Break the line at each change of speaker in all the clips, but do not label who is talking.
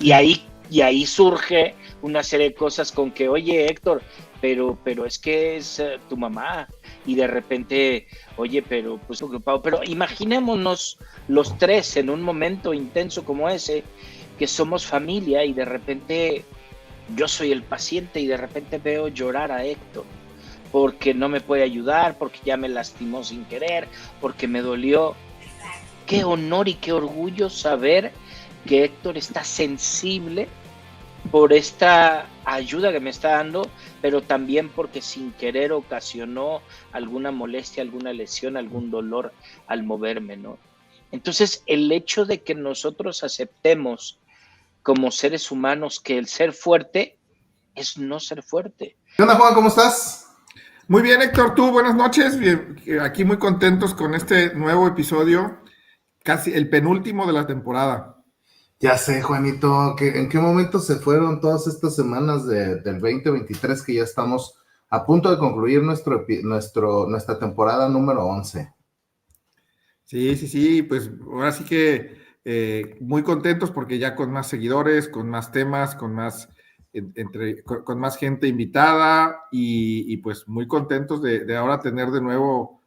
Y ahí surge una serie de cosas con que, oye, Héctor, pero es que es tu mamá. Y de repente, oye, pero pues preocupado. Pero imaginémonos los tres en un momento intenso como ese, que somos familia y de repente yo soy el paciente y de repente veo llorar a Héctor porque no me puede ayudar, porque ya me lastimó sin querer, porque me dolió. Qué honor y qué orgullo saber que Héctor está sensible por esta ayuda que me está dando, pero también porque sin querer ocasionó alguna molestia, alguna lesión, algún dolor al moverme, ¿no? Entonces, el hecho de que nosotros aceptemos como seres humanos que el ser fuerte es no ser fuerte.
¿Qué onda, Juan? ¿Cómo estás?
Muy bien, Héctor, tú, buenas noches. Bien, aquí muy contentos con este nuevo episodio, casi el penúltimo de la temporada.
Ya sé, Juanito, ¿en qué momento se fueron todas estas semanas del 2023 que ya estamos a punto de concluir nuestra temporada número 11?
Sí, pues ahora sí que muy contentos porque ya con más seguidores, con más temas, con más, con más gente invitada y pues muy contentos de ahora tener de nuevo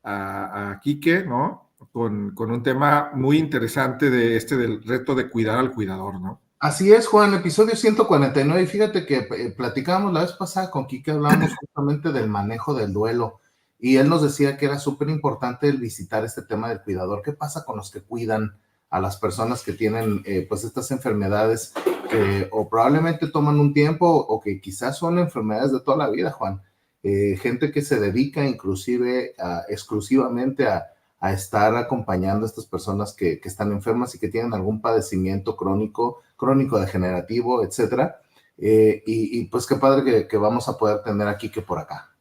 a Quique, ¿no? Con un tema muy interesante del reto de cuidar al cuidador, ¿no?
Así es, Juan, episodio 149. Y fíjate que platicábamos la vez pasada con Quique, hablábamos justamente del manejo del duelo. Y él nos decía que era súper importante el visitar este tema del cuidador. ¿Qué pasa con los que cuidan a las personas que tienen pues estas enfermedades que o probablemente toman un tiempo o que quizás son enfermedades de toda la vida, Juan? Gente que se dedica inclusive exclusivamente a estar acompañando a estas personas que están enfermas y que tienen algún padecimiento crónico degenerativo, etcétera. Y pues qué padre que vamos a poder tener aquí que por acá.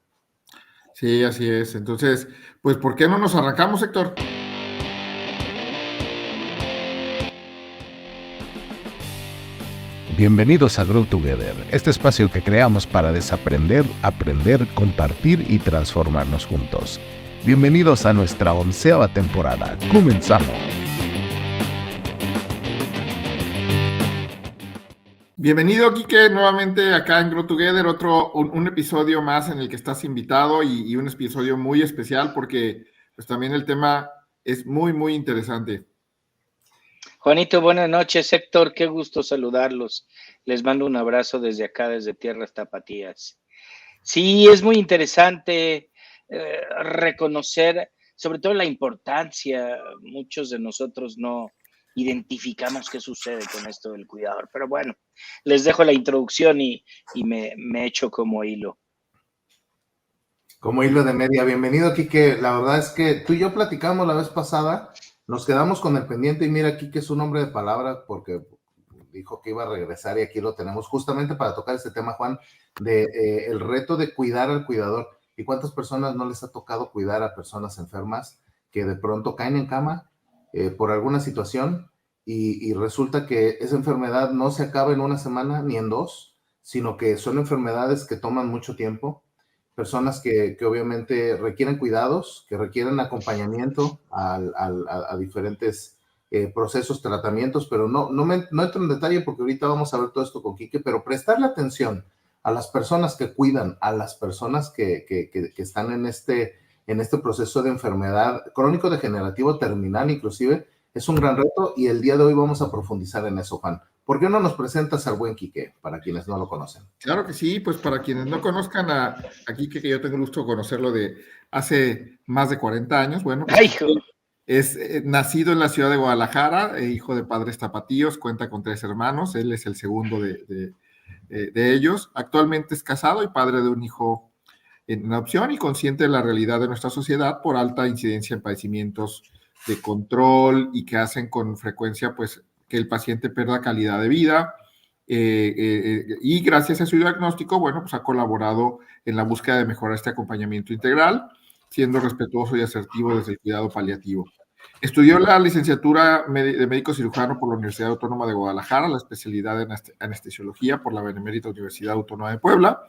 Sí, así es. Entonces, pues, ¿por qué no nos arrancamos, Héctor?
Bienvenidos a Grow Together, este espacio que creamos para desaprender, aprender, compartir y transformarnos juntos. Bienvenidos a nuestra 11ª temporada. ¡Comenzamos!
Bienvenido, Quique, nuevamente acá en Grow Together, un episodio más en el que estás invitado y un episodio muy especial porque pues también el tema es muy, muy interesante.
Juanito, buenas noches. Héctor, qué gusto saludarlos. Les mando un abrazo desde acá, desde Tierras Tapatías. Sí, es muy interesante reconocer, sobre todo la importancia. Muchos de nosotros no identificamos qué sucede con esto del cuidador, pero bueno, les dejo la introducción y me echo como hilo.
Como hilo de media. Bienvenido, Quique. La verdad es que tú y yo platicamos la vez pasada, nos quedamos con el pendiente y mira, Quique es un hombre de palabra porque dijo que iba a regresar y aquí lo tenemos justamente para tocar este tema, Juan, de el reto de cuidar al cuidador. ¿Y cuántas personas no les ha tocado cuidar a personas enfermas que de pronto caen en cama por alguna situación y resulta que esa enfermedad no se acaba en una semana ni en dos, sino que son enfermedades que toman mucho tiempo, personas que obviamente requieren cuidados, que requieren acompañamiento a diferentes procesos, tratamientos, pero no entro en detalle porque ahorita vamos a ver todo esto con Quique, pero prestarle atención a las personas que cuidan, a las personas que están en este proceso de enfermedad crónico-degenerativo terminal inclusive, es un gran reto y el día de hoy vamos a profundizar en eso, Juan. ¿Por qué no nos presentas al buen Quique, para quienes no lo conocen?
Claro que sí, pues para quienes no conozcan a Quique, que yo tengo el gusto de conocerlo de hace más de 40 años, bueno, pues es nacido en la ciudad de Guadalajara, hijo de padres tapatíos, cuenta con 3 hermanos, él es el segundo de ellos. Actualmente es casado y padre de un hijo en adopción y consciente de la realidad de nuestra sociedad por alta incidencia en padecimientos de control y que hacen con frecuencia pues que el paciente pierda calidad de vida. Y gracias a su diagnóstico, bueno, pues ha colaborado en la búsqueda de mejorar este acompañamiento integral, siendo respetuoso y asertivo desde el cuidado paliativo. Estudió la licenciatura de médico cirujano por la Universidad Autónoma de Guadalajara, la especialidad en anestesiología por la Benemérita Universidad Autónoma de Puebla,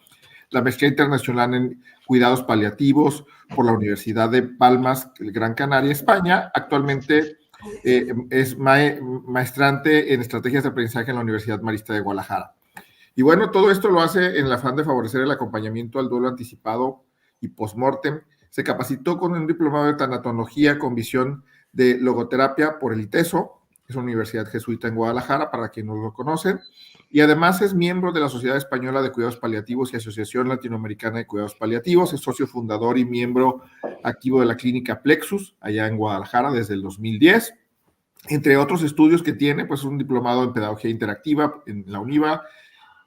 la maestría internacional en cuidados paliativos por la Universidad de Palmas, Gran Canaria, España. Actualmente es maestrante en estrategias de aprendizaje en la Universidad Marista de Guadalajara. Y bueno, todo esto lo hace en el afán de favorecer el acompañamiento al duelo anticipado y postmortem. Se capacitó con un diplomado de tanatología con visión de logoterapia por el ITESO, es una universidad jesuita en Guadalajara, para quienes no lo conocen, y además es miembro de la Sociedad Española de Cuidados Paliativos y Asociación Latinoamericana de Cuidados Paliativos, es socio fundador y miembro activo de la clínica Plexus, allá en Guadalajara, desde el 2010. Entre otros estudios que tiene, pues un diplomado en Pedagogía Interactiva en la UNIVA,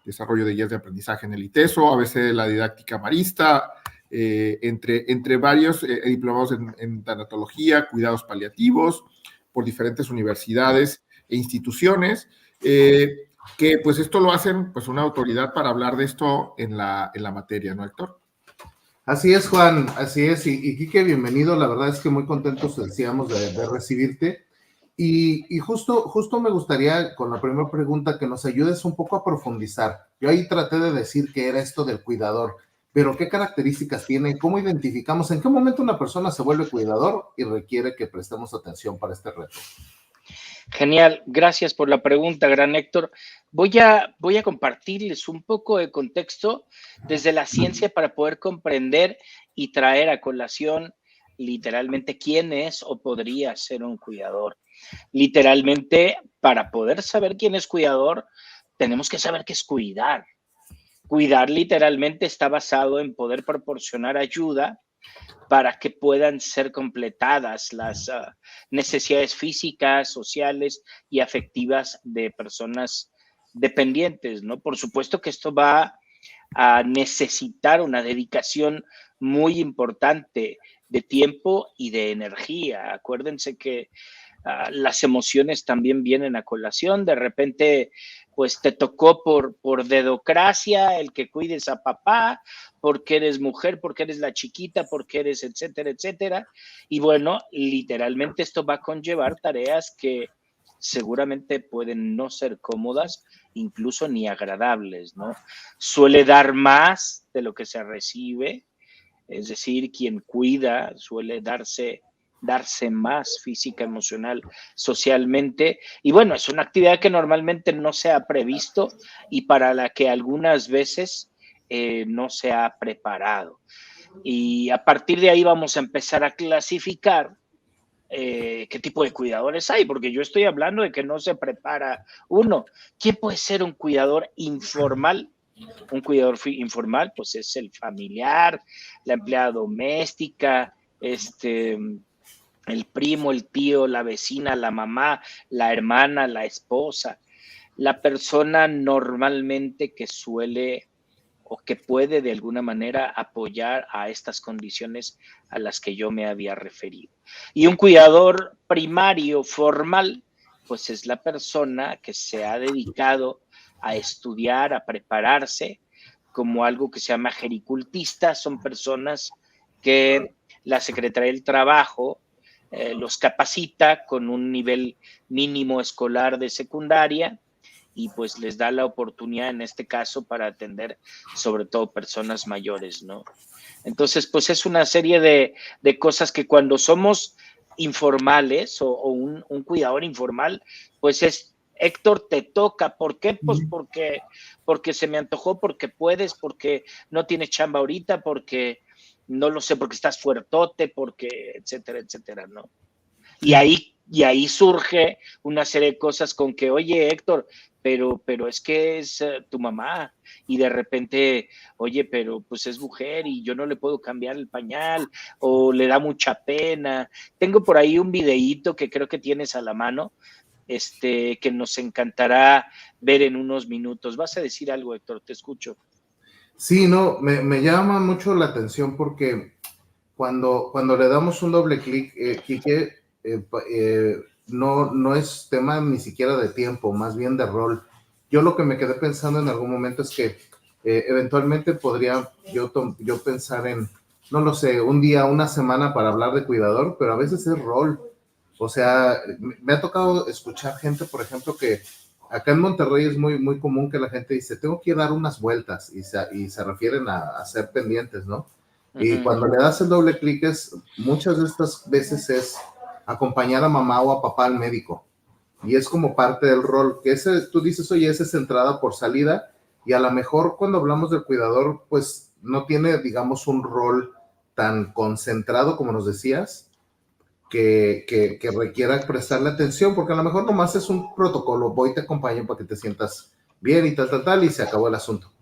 desarrollo de guías de aprendizaje en el ITESO, a veces la didáctica marista, entre varios diplomados en tanatología, cuidados paliativos, por diferentes universidades e instituciones, que pues esto lo hacen pues una autoridad para hablar de esto en la materia, ¿no, Héctor?
Así es, Juan, así es, y Quique, bienvenido, la verdad es que muy contentos, decíamos, de recibirte, y justo me gustaría, con la primera pregunta, que nos ayudes un poco a profundizar. Yo ahí traté de decir que era esto del cuidador, pero ¿qué características tiene? ¿Cómo identificamos? ¿En qué momento una persona se vuelve cuidador y requiere que prestemos atención para este reto?
Genial, gracias por la pregunta, gran Héctor. Voy a compartirles un poco de contexto desde la ciencia para poder comprender y traer a colación literalmente quién es o podría ser un cuidador. Literalmente, para poder saber quién es cuidador, tenemos que saber qué es cuidar. Cuidar literalmente está basado en poder proporcionar ayuda para que puedan ser completadas las necesidades físicas, sociales y afectivas de personas dependientes, ¿no? Por supuesto que esto va a necesitar una dedicación muy importante de tiempo y de energía. Acuérdense que las emociones también vienen a colación. De repente, pues te tocó por dedocracia el que cuides a papá, porque eres mujer, porque eres la chiquita, porque eres etcétera, etcétera. Y bueno, literalmente esto va a conllevar tareas que seguramente pueden no ser cómodas, incluso ni agradables, ¿no? Suele dar más de lo que se recibe, es decir, quien cuida suele darse más física, emocional, socialmente. Y bueno, es una actividad que normalmente no se ha previsto y para la que algunas veces no se ha preparado. Y a partir de ahí vamos a empezar a clasificar qué tipo de cuidadores hay, porque yo estoy hablando de que no se prepara uno. ¿Quién puede ser un cuidador informal? Un cuidador informal, pues es el familiar, la empleada doméstica, el primo, el tío, la vecina, la mamá, la hermana, la esposa, la persona normalmente que suele o que puede de alguna manera apoyar a estas condiciones a las que yo me había referido. Y un cuidador primario formal, pues es la persona que se ha dedicado a estudiar, a prepararse, como algo que se llama gericultista. Son personas que la Secretaría del Trabajo los capacita con un nivel mínimo escolar de secundaria y pues les da la oportunidad en este caso para atender sobre todo personas mayores, ¿no? Entonces, pues es una serie de cosas que cuando somos informales o un cuidador informal, pues es, Héctor, te toca. ¿Por qué? Pues porque se me antojó, porque puedes, porque no tienes chamba ahorita, porque no lo sé, porque estás fuertote, porque etcétera, etcétera, ¿no? Y ahí surge una serie de cosas con que, oye, Héctor, pero es que es tu mamá, y de repente, oye, pero pues es mujer y yo no le puedo cambiar el pañal, o le da mucha pena. Tengo por ahí un videíto que creo que tienes a la mano, que nos encantará ver en unos minutos. ¿Vas a decir algo, Héctor? Te escucho.
Sí, no, me llama mucho la atención porque cuando le damos un doble clic, Quique, no es tema ni siquiera de tiempo, más bien de rol. Yo lo que me quedé pensando en algún momento es que eventualmente podría yo pensar en, no lo sé, un día, una semana para hablar de cuidador, pero a veces es rol. O sea, me ha tocado escuchar gente, por ejemplo, que acá en Monterrey es muy, muy común que la gente dice, tengo que dar unas vueltas, y se refieren a ser pendientes, ¿no? Y cuando le das el doble clic, muchas de estas veces es acompañar a mamá o a papá al médico. Y es como parte del rol, que tú dices, oye, esa es entrada por salida, y a lo mejor cuando hablamos del cuidador, pues no tiene, digamos, un rol tan concentrado como nos decías, que requiera prestarle atención, porque a lo mejor nomás es un protocolo, voy, te acompaño para que te sientas bien y tal, y se acabó el asunto.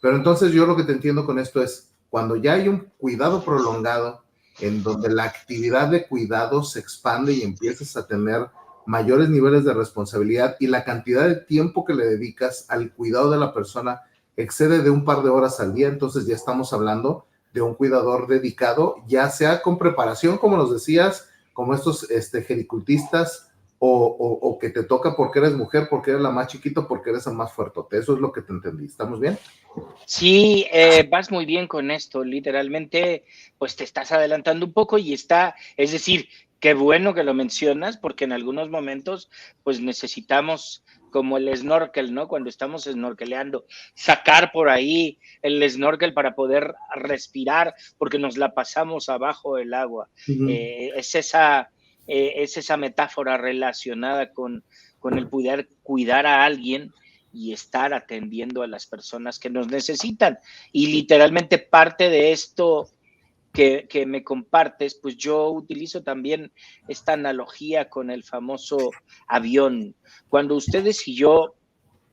Pero entonces yo lo que te entiendo con esto es, cuando ya hay un cuidado prolongado, en donde la actividad de cuidado se expande y empiezas a tener mayores niveles de responsabilidad y la cantidad de tiempo que le dedicas al cuidado de la persona excede de un par de horas al día, entonces ya estamos hablando de un cuidador dedicado, ya sea con preparación, como nos decías, como estos gericultistas, o que te toca porque eres mujer, porque eres la más chiquita, porque eres el más fuertote. Eso es lo que te entendí. ¿Estamos bien?
Sí, vas muy bien con esto. Literalmente, pues te estás adelantando un poco y es decir, qué bueno que lo mencionas, porque en algunos momentos, pues necesitamos, como el snorkel, ¿no? Cuando estamos snorkeleando, sacar por ahí el snorkel para poder respirar, porque nos la pasamos abajo del agua.
Uh-huh.
Es esa metáfora relacionada con el poder cuidar a alguien y estar atendiendo a las personas que nos necesitan. Y literalmente parte de esto que me compartes, pues yo utilizo también esta analogía con el famoso avión. Cuando ustedes y yo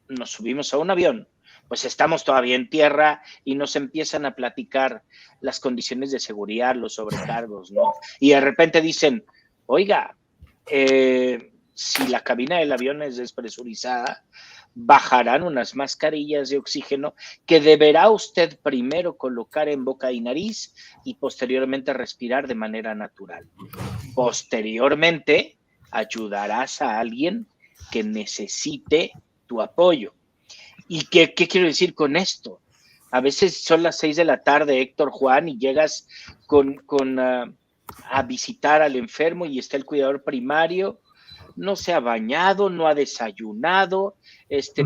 nos subimos a un avión, pues estamos todavía en tierra y nos empiezan a platicar las condiciones de seguridad, los sobrecargos, ¿no? Y de repente dicen, oiga, si la cabina del avión es despresurizada, bajarán unas mascarillas de oxígeno que deberá usted primero colocar en boca y nariz y posteriormente respirar de manera natural. Posteriormente, ayudarás a alguien que necesite tu apoyo. ¿Y qué quiero decir con esto? A veces son las 6 de la tarde, Héctor, Juan, y llegas a visitar al enfermo y está el cuidador primario, no se ha bañado, no ha desayunado,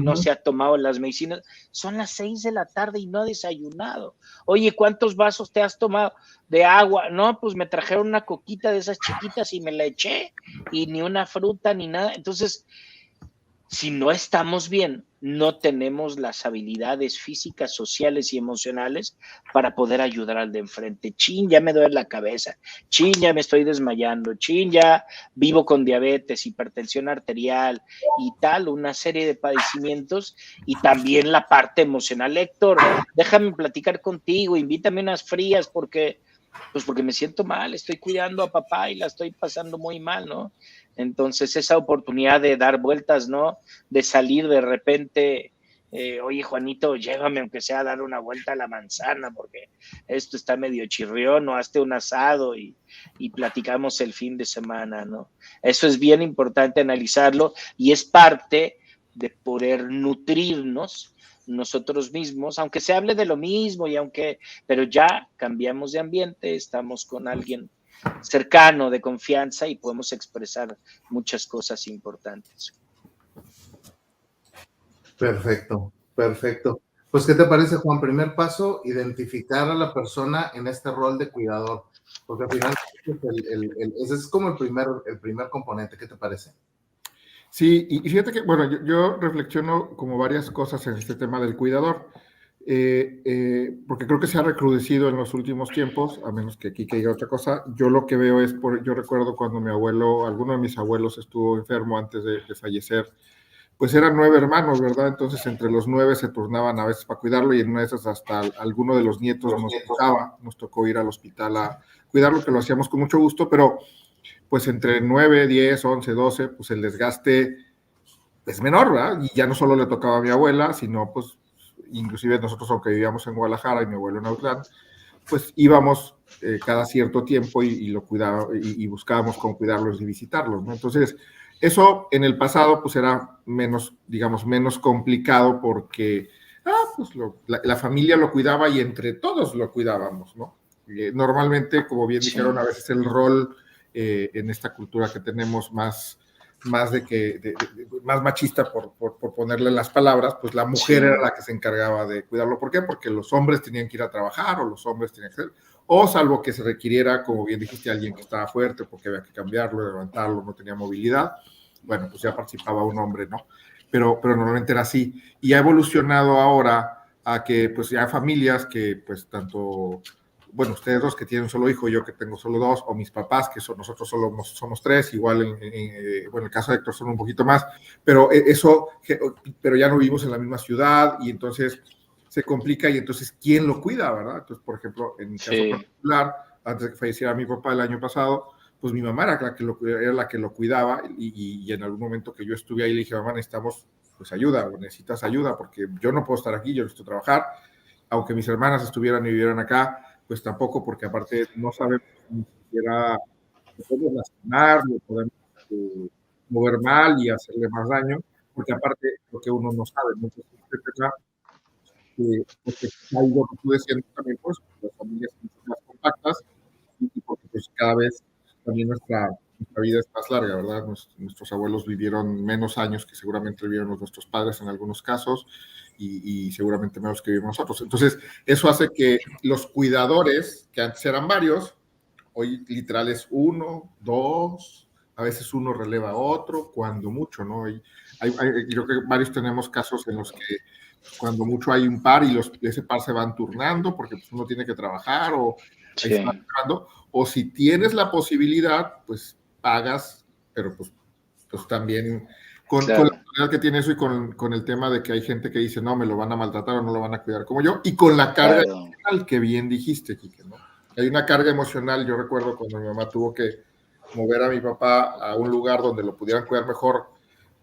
no se ha tomado las medicinas. Son las 6 de la tarde y no ha desayunado. Oye, ¿cuántos vasos te has tomado de agua? No, pues me trajeron una coquita de esas chiquitas y me la eché, y ni una fruta ni nada. Entonces, si no estamos bien, no tenemos las habilidades físicas, sociales y emocionales para poder ayudar al de enfrente. Chin, ya me duele la cabeza. Chin, ya me estoy desmayando. Chin, ya vivo con diabetes, hipertensión arterial y tal, una serie de padecimientos. Y también la parte emocional. Héctor, déjame platicar contigo, invítame unas frías porque me siento mal, estoy cuidando a papá y la estoy pasando muy mal, ¿no? Entonces, esa oportunidad de dar vueltas, ¿no? De salir de repente, oye, Juanito, llévame aunque sea a dar una vuelta a la manzana, porque esto está medio chirrión, o hazte un asado y platicamos el fin de semana, ¿no? Eso es bien importante analizarlo y es parte de poder nutrirnos nosotros mismos, aunque se hable de lo mismo pero ya cambiamos de ambiente, estamos con alguien cercano, de confianza, y podemos expresar muchas cosas importantes.
Perfecto. Pues, ¿qué te parece, Juan? Primer paso, identificar a la persona en este rol de cuidador, porque al final ese es como el primer componente. ¿Qué te parece?
Sí, y fíjate que, bueno, yo reflexiono como varias cosas en este tema del cuidador, porque creo que se ha recrudecido en los últimos tiempos, a menos que aquí diga otra cosa. Yo lo que veo es, yo recuerdo cuando alguno de mis abuelos estuvo enfermo antes de fallecer, pues eran 9 hermanos, ¿verdad? Entonces entre los 9 se turnaban a veces para cuidarlo, y en una de esas hasta alguno de los nietos nos tocó ir al hospital a cuidarlo, que lo hacíamos con mucho gusto, pero pues entre 9, 10, 11, 12, pues el desgaste es menor, ¿verdad? Y ya no solo le tocaba a mi abuela, sino pues inclusive nosotros, aunque vivíamos en Guadalajara y mi abuelo en Autlán, pues íbamos cada cierto tiempo y lo cuidaba, y buscábamos cómo cuidarlos y visitarlos, ¿no? Entonces, eso en el pasado pues era menos complicado, porque pues la familia lo cuidaba y entre todos lo cuidábamos, ¿no? Normalmente, como bien dijeron, a veces el rol en esta cultura que tenemos más machista, por ponerle las palabras, pues la mujer era la que se encargaba de cuidarlo. ¿Por qué? Porque los hombres tenían que ir a trabajar, o los hombres tenían que hacer, o salvo que se requiriera, como bien dijiste, alguien que estaba fuerte porque había que cambiarlo, levantarlo, no tenía movilidad, bueno, pues ya participaba un hombre, ¿no? Pero normalmente era así. Y ha evolucionado ahora a que pues ya hay familias que pues tanto, bueno, ustedes dos que tienen un solo hijo, yo que tengo solo dos, o mis papás, que nosotros solo somos tres, igual bueno, en el caso de Héctor son un poquito más, pero pero ya no vivimos en la misma ciudad y entonces se complica y entonces, ¿quién lo cuida, verdad? Entonces, por ejemplo, en mi caso particular, antes de que falleciera mi papá el año pasado, pues mi mamá era la que lo cuidaba y en algún momento que yo estuve ahí le dije, mamá, necesitamos pues ayuda, o necesitas ayuda, porque yo no puedo estar aquí, yo necesito trabajar, aunque mis hermanas estuvieran y vivieran acá, pues tampoco, porque aparte no sabemos ni siquiera, lo podemos lastimar, lo podemos mover mal y hacerle más daño, porque aparte lo que uno no sabe, muchas veces porque hay lo que tú decías también, pues, las familias son más compactas y porque pues cada vez también nuestra vida es más larga, ¿verdad? Nuestros abuelos vivieron menos años que seguramente vivieron nuestros padres en algunos casos y seguramente menos que vivimos nosotros. Entonces, eso hace que los cuidadores, que antes eran varios, hoy literal es uno, dos, a veces uno releva a otro, cuando mucho, ¿no? Yo creo que varios tenemos casos en los que cuando mucho hay un par y ese par se van turnando porque pues, uno tiene que trabajar o ahí se van turnando, o si tienes la posibilidad, pues pagas, pero pues también con la realidad que tiene eso y con el tema de que hay gente que dice, no, me lo van a maltratar o no lo van a cuidar como yo, y con la carga emocional que bien dijiste, Quique, ¿no? Hay una carga emocional, yo recuerdo cuando mi mamá tuvo que mover a mi papá a un lugar donde lo pudieran cuidar mejor,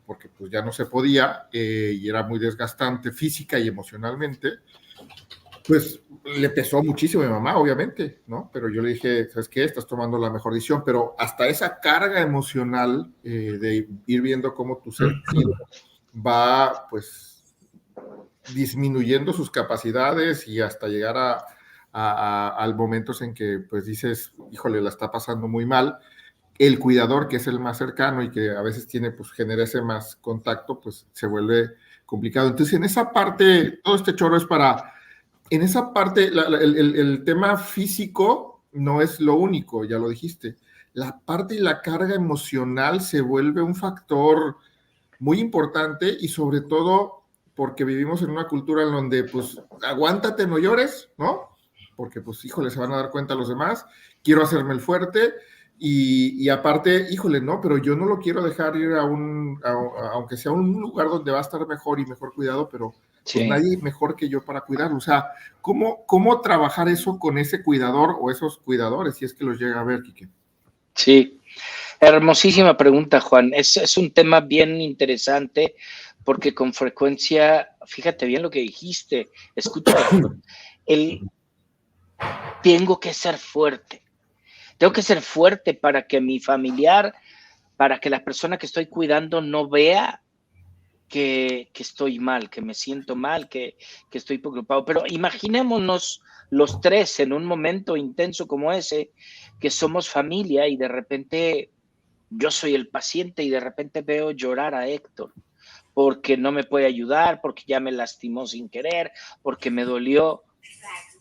porque pues ya no se podía y era muy desgastante física y emocionalmente, pues le pesó muchísimo a mi mamá, obviamente, ¿no? Pero yo le dije, ¿sabes qué? Estás tomando la mejor decisión, pero hasta esa carga emocional de ir viendo cómo tu ser va, pues, disminuyendo sus capacidades y hasta llegar al momento en que, pues, dices, híjole, la está pasando muy mal. El cuidador, que es el más cercano y que a veces genera ese más contacto, pues se vuelve complicado. Entonces, en esa parte, todo este choro es en esa parte, el tema físico no es lo único, ya lo dijiste. La parte y la carga emocional se vuelve un factor muy importante y sobre todo porque vivimos en una cultura en donde, pues, aguántate, no llores, ¿no? Porque, pues, híjole, se van a dar cuenta los demás, quiero hacerme el fuerte. Y aparte, híjole, no, pero yo no lo quiero dejar ir aunque sea un lugar donde va a estar mejor y mejor cuidado, pero pues nadie mejor que yo para cuidarlo. O sea, ¿cómo trabajar eso con ese cuidador o esos cuidadores, si es que los llega a ver, Quique?
Sí, hermosísima pregunta, Juan. Es un tema bien interesante porque con frecuencia, fíjate bien lo que dijiste, escucha, tengo que ser fuerte. Tengo que ser fuerte para que mi familiar, para que la persona que estoy cuidando no vea que estoy mal, que me siento mal, que estoy preocupado. Pero imaginémonos los tres en un momento intenso como ese, que somos familia y de repente yo soy el paciente y de repente veo llorar a Héctor porque no me puede ayudar, porque ya me lastimó sin querer, porque me dolió.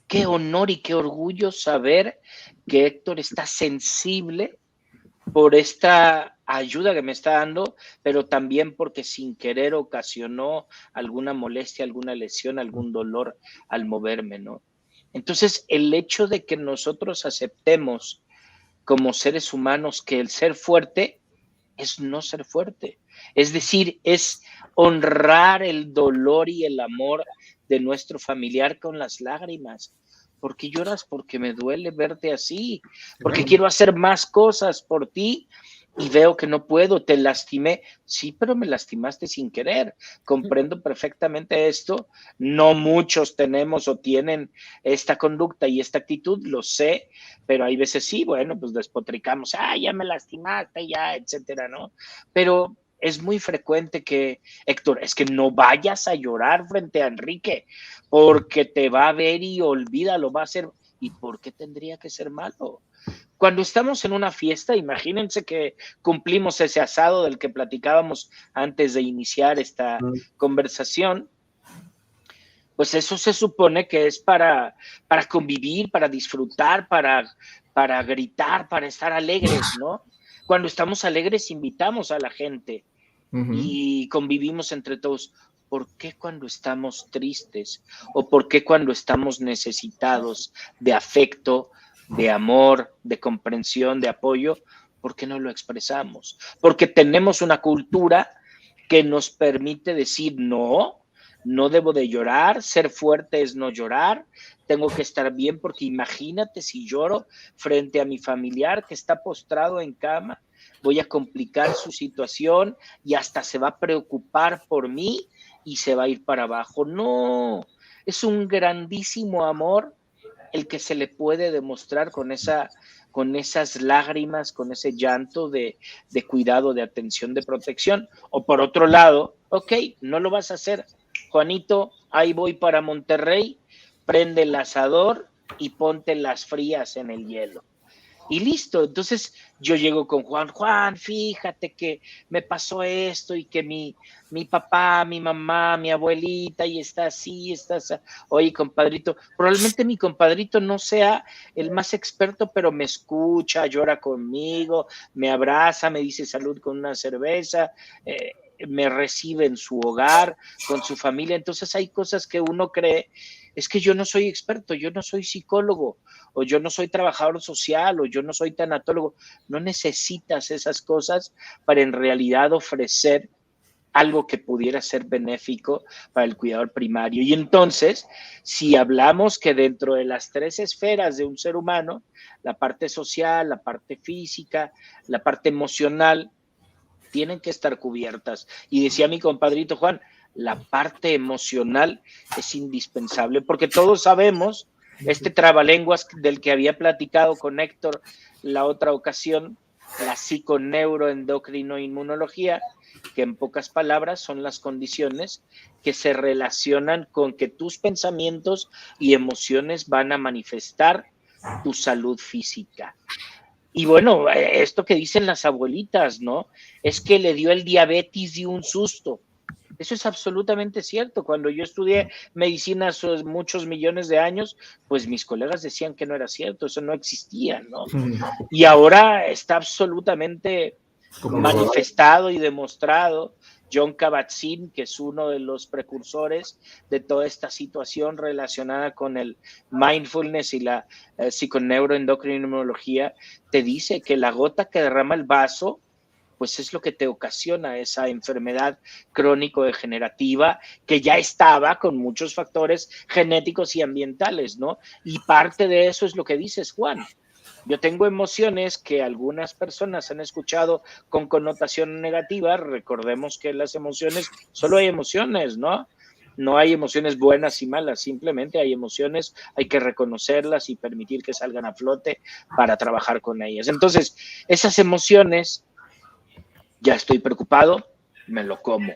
Qué honor y qué orgullo saber que Héctor está sensible por esta ayuda que me está dando, pero también porque sin querer ocasionó alguna molestia, alguna lesión, algún dolor al moverme, ¿no? Entonces, el hecho de que nosotros aceptemos como seres humanos que el ser fuerte es no ser fuerte. Es decir, es honrar el dolor y el amor de nuestro familiar con las lágrimas. ¿Por qué lloras? Porque me duele verte así, porque quiero hacer más cosas por ti y veo que no puedo, te lastimé. Sí, pero me lastimaste sin querer. Comprendo perfectamente esto. No muchos tenemos o tienen esta conducta y esta actitud, lo sé, pero hay veces sí, bueno, pues despotricamos, ya me lastimaste, ya, etcétera, ¿no? Pero es muy frecuente que, Héctor, es que no vayas a llorar frente a Enrique, porque te va a ver y olvídalo, va a ser. ¿Y por qué tendría que ser malo? Cuando estamos en una fiesta, imagínense que cumplimos ese asado del que platicábamos antes de iniciar esta conversación, pues eso se supone que es para convivir, para disfrutar, para gritar, para estar alegres, ¿no? Cuando estamos alegres invitamos a la gente y convivimos entre todos. ¿Por qué cuando estamos tristes? ¿O por qué cuando estamos necesitados de afecto, de amor, de comprensión, de apoyo? ¿Por qué no lo expresamos? Porque tenemos una cultura que nos permite decir no debo de llorar, ser fuerte es no llorar, tengo que estar bien porque imagínate si lloro frente a mi familiar que está postrado en cama, voy a complicar su situación y hasta se va a preocupar por mí y se va a ir para abajo. No, es un grandísimo amor el que se le puede demostrar con esas lágrimas, con ese llanto de cuidado, de atención, de protección. O por otro lado, ok, no lo vas a hacer, Juanito, ahí voy para Monterrey, prende el asador y ponte las frías en el hielo. Y listo, entonces yo llego con Juan, fíjate que me pasó esto y que mi papá, mi mamá, mi abuelita, y está así, oye, compadrito, probablemente mi compadrito no sea el más experto, pero me escucha, llora conmigo, me abraza, me dice salud con una cerveza, me recibe en su hogar, con su familia. Entonces hay cosas que uno cree, es que yo no soy experto, yo no soy psicólogo, o yo no soy trabajador social, o yo no soy tanatólogo. No necesitas esas cosas para en realidad ofrecer algo que pudiera ser benéfico para el cuidador primario. Y entonces, si hablamos que dentro de las 3 esferas de un ser humano, la parte social, la parte física, la parte emocional, tienen que estar cubiertas. Y decía mi compadrito Juan, la parte emocional es indispensable, porque todos sabemos, este trabalenguas del que había platicado con Héctor la otra ocasión, la psiconeuroendocrinoinmunología, que en pocas palabras son las condiciones que se relacionan con que tus pensamientos y emociones van a manifestar tu salud física. Y bueno, esto que dicen las abuelitas, ¿no? Es que le dio el diabetes de un susto. Eso es absolutamente cierto. Cuando yo estudié medicina hace muchos millones de años, pues mis colegas decían que no era cierto, eso no existía, ¿no? Y ahora está absolutamente manifestado y demostrado. John Kabat-Zinn, que es uno de los precursores de toda esta situación relacionada con el mindfulness y la psiconeuroendocrinología, te dice que la gota que derrama el vaso, pues es lo que te ocasiona esa enfermedad crónico-degenerativa que ya estaba con muchos factores genéticos y ambientales, ¿no? Y parte de eso es lo que dices, Juan. Yo tengo emociones que algunas personas han escuchado con connotación negativa. Recordemos que las emociones, solo hay emociones, ¿no? No hay emociones buenas y malas, simplemente hay emociones, hay que reconocerlas y permitir que salgan a flote para trabajar con ellas. Entonces, esas emociones, ya estoy preocupado, me lo como.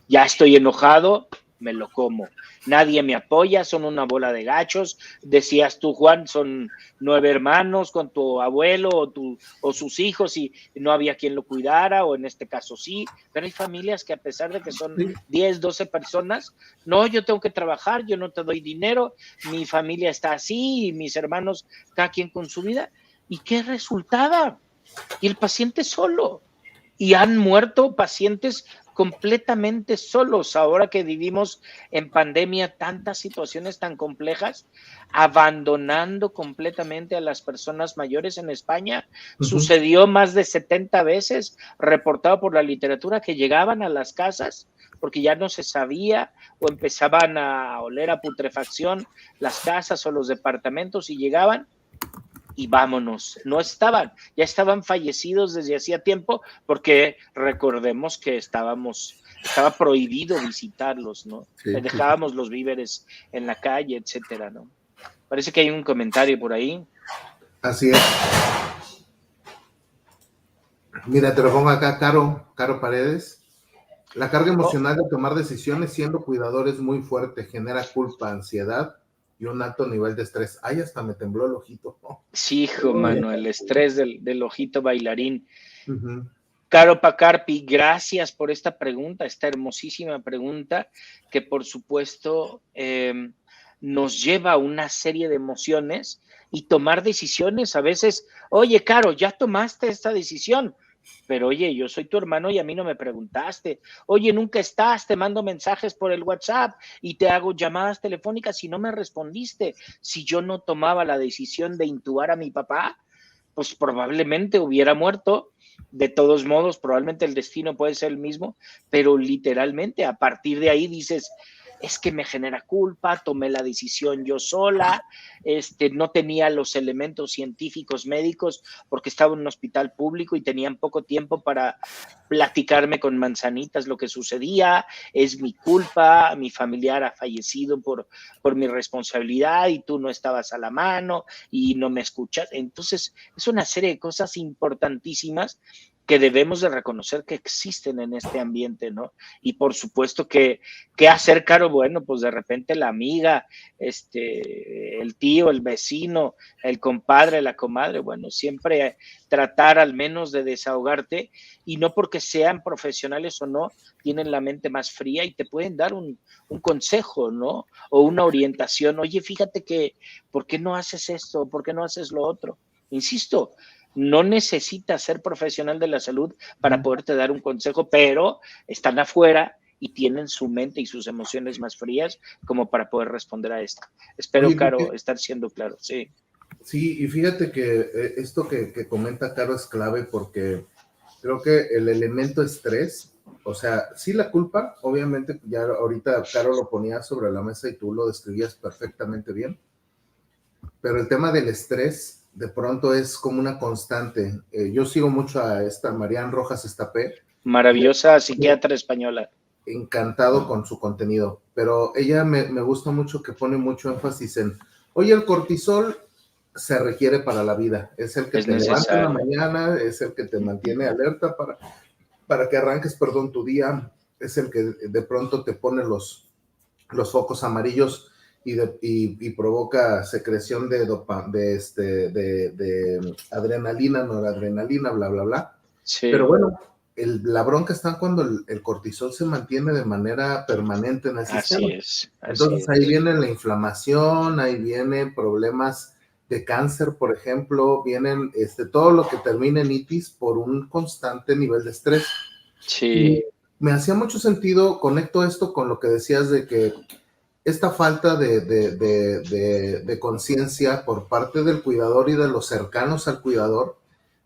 Ya estoy enojado, me lo como. Nadie me apoya, son una bola de gachos. Decías tú, Juan, son 9 hermanos con tu abuelo o sus hijos y no había quien lo cuidara, o en este caso sí, pero hay familias que a pesar de que son 10, 12 personas, no, yo tengo que trabajar, yo no te doy dinero, mi familia está así y mis hermanos, cada quien con su vida. ¿Y qué resultaba? Y el paciente solo. Y han muerto pacientes completamente solos, ahora que vivimos en pandemia tantas situaciones tan complejas, abandonando completamente a las personas mayores en España. Sucedió más de 70 veces, reportado por la literatura, que llegaban a las casas porque ya no se sabía o empezaban a oler a putrefacción las casas o los departamentos y llegaban y vámonos, no estaban, ya estaban fallecidos desde hacía tiempo, porque recordemos que estaba prohibido visitarlos, ¿no? Sí, dejábamos los víveres en la calle, etcétera, ¿no? Parece que hay un comentario por ahí.
Así es. Mira, te lo pongo acá, Caro Paredes. La carga emocional de tomar decisiones siendo cuidador es muy fuerte, genera culpa, ansiedad y un alto nivel de estrés. Ay, hasta me tembló el ojito.
Sí, hijo, mano, el estrés del ojito bailarín. Caro Pacarpi, gracias por esta pregunta, esta hermosísima pregunta que por supuesto nos lleva a una serie de emociones y tomar decisiones. A veces, oye, Caro, ya tomaste esta decisión, pero oye, yo soy tu hermano y a mí no me preguntaste. Oye, nunca estás, te mando mensajes por el WhatsApp y te hago llamadas telefónicas y no me respondiste. Si yo no tomaba la decisión de intubar a mi papá, pues probablemente hubiera muerto. De todos modos, probablemente el destino puede ser el mismo, pero literalmente a partir de ahí dices, es que me genera culpa, tomé la decisión yo sola, no tenía los elementos científicos médicos porque estaba en un hospital público y tenían poco tiempo para platicarme con manzanitas lo que sucedía, es mi culpa, mi familiar ha fallecido por mi responsabilidad y tú no estabas a la mano y no me escuchas. Entonces, es una serie de cosas importantísimas que debemos de reconocer que existen en este ambiente, ¿no? Y por supuesto que, ¿qué hacer, Caro? Bueno, pues de repente la amiga, el tío, el vecino, el compadre, la comadre, bueno, siempre tratar al menos de desahogarte y no porque sean profesionales o no, tienen la mente más fría y te pueden dar un consejo, ¿no? O una orientación, oye, fíjate que, ¿por qué no haces esto? ¿Por qué no haces lo otro? Insisto, no necesitas ser profesional de la salud para poderte dar un consejo, pero están afuera y tienen su mente y sus emociones más frías como para poder responder a esto. Espero, oye, Caro, estar siendo claro, sí.
Sí, y fíjate que esto que comenta Caro es clave porque creo que el elemento estrés, o sea, sí la culpa, obviamente ya ahorita Caro lo ponía sobre la mesa y tú lo describías perfectamente bien, pero el tema del estrés de pronto es como una constante. Yo sigo mucho a esta Marian Rojas Estapé.
Maravillosa psiquiatra española.
Encantado con su contenido, pero ella me gusta mucho que pone mucho énfasis en, oye, el cortisol se requiere para la vida, es el que te levanta en la mañana, es el que te mantiene alerta para que arranques, tu día, es el que de pronto te pone los focos amarillos y provoca secreción de adrenalina, noradrenalina, bla, bla, bla. Sí. Pero bueno, la bronca está cuando el cortisol se mantiene de manera permanente en el sistema. Entonces ahí viene la inflamación, ahí vienen problemas de cáncer, por ejemplo, vienen todo lo que termina en itis por un constante nivel de estrés.
Sí.
Y me hacía mucho sentido, conecto esto con lo que decías de que esta falta de conciencia por parte del cuidador y de los cercanos al cuidador,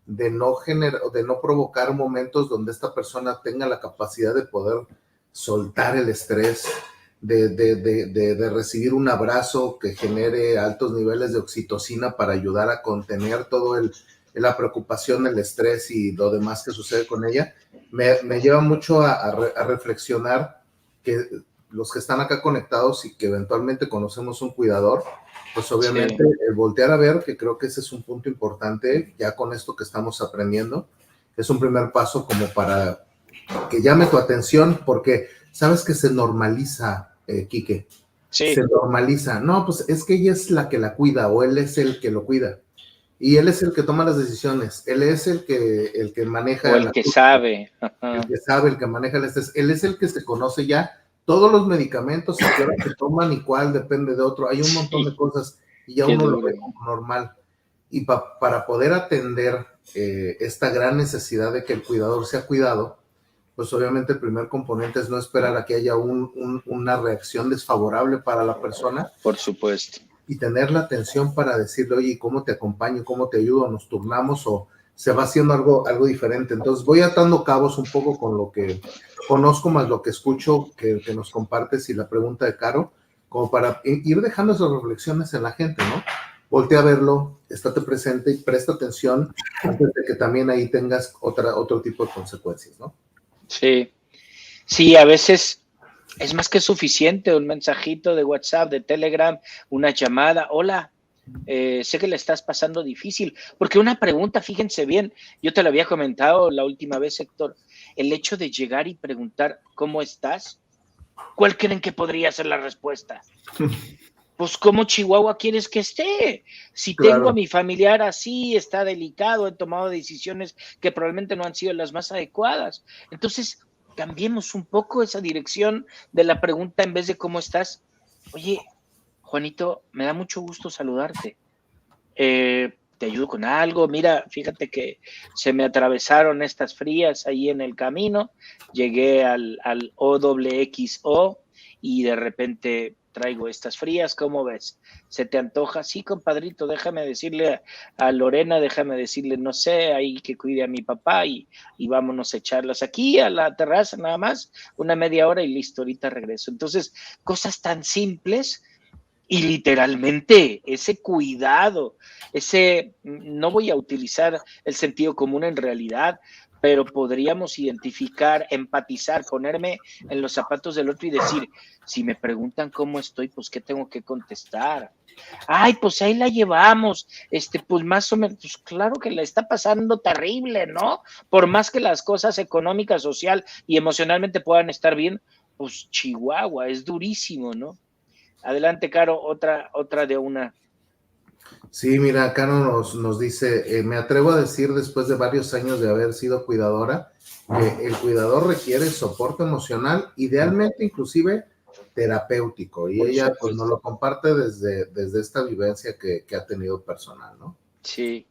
de no provocar momentos donde esta persona tenga la capacidad de poder soltar el estrés, de recibir un abrazo que genere altos niveles de oxitocina para ayudar a contener todo la preocupación, el estrés y lo demás que sucede con ella, me lleva mucho a reflexionar que los que están acá conectados y que eventualmente conocemos un cuidador, pues obviamente el voltear a ver, que creo que ese es un punto importante, ya con esto que estamos aprendiendo, es un primer paso como para que llame tu atención, porque sabes que se normaliza, Quique, se normaliza, no, pues es que ella es la que la cuida, o él es el que lo cuida, y él es el que toma las decisiones, él es el que maneja.
O el que sabe.
El que sabe, el que maneja el estrés, él es el que se conoce ya todos los medicamentos, a qué hora se toman y cuál depende de otro. Hay un montón de cosas y ya uno lo ve como normal. Y para poder atender esta gran necesidad de que el cuidador sea cuidado, pues obviamente el primer componente es no esperar a que haya una reacción desfavorable para la persona.
Por supuesto.
Y tener la atención para decirle, oye, ¿cómo te acompaño? ¿Cómo te ayudo? ¿Nos turnamos o se va haciendo algo diferente? Entonces voy atando cabos un poco con lo que conozco más lo que escucho que nos compartes y la pregunta de Caro, como para ir dejando esas reflexiones en la gente, ¿no? Voltea a verlo, estate presente y presta atención antes de que también ahí tengas otro tipo de consecuencias, ¿no?
Sí, a veces es más que suficiente un mensajito de WhatsApp, de Telegram, una llamada, hola, sé que le estás pasando difícil, porque una pregunta, fíjense bien, yo te lo había comentado la última vez, Héctor, el hecho de llegar y preguntar ¿cómo estás? ¿Cuál creen que podría ser la respuesta? pues ¿cómo Chihuahua quieres que esté? Si tengo a mi familiar así, está delicado, he tomado decisiones que probablemente no han sido las más adecuadas. Entonces, cambiemos un poco esa dirección de la pregunta en vez de ¿cómo estás? Oye, Juanito, me da mucho gusto saludarte. ¿Te ayudo con algo? Mira, fíjate que se me atravesaron estas frías ahí en el camino, llegué al OXXO y de repente traigo estas frías, ¿cómo ves? ¿Se te antoja? Sí, compadrito, déjame decirle a Lorena, déjame decirle, no sé, ahí que cuide a mi papá y vámonos a echarlas aquí a la terraza nada más, una media hora y listo, ahorita regreso. Entonces, cosas tan simples y literalmente ese cuidado, no voy a utilizar el sentido común en realidad, pero podríamos identificar, empatizar, ponerme en los zapatos del otro y decir, si me preguntan cómo estoy, pues qué tengo que contestar. Ay, pues ahí la llevamos, pues más o menos, pues claro que la está pasando terrible, ¿no? Por más que las cosas económicas, social y emocionalmente puedan estar bien, pues Chihuahua es durísimo, ¿no? Adelante, Caro, otra de una.
Sí, mira, Caro nos dice, me atrevo a decir después de varios años de haber sido cuidadora, que el cuidador requiere soporte emocional, idealmente inclusive terapéutico, y ella pues nos lo comparte desde esta vivencia que ha tenido personal, ¿no?
Sí,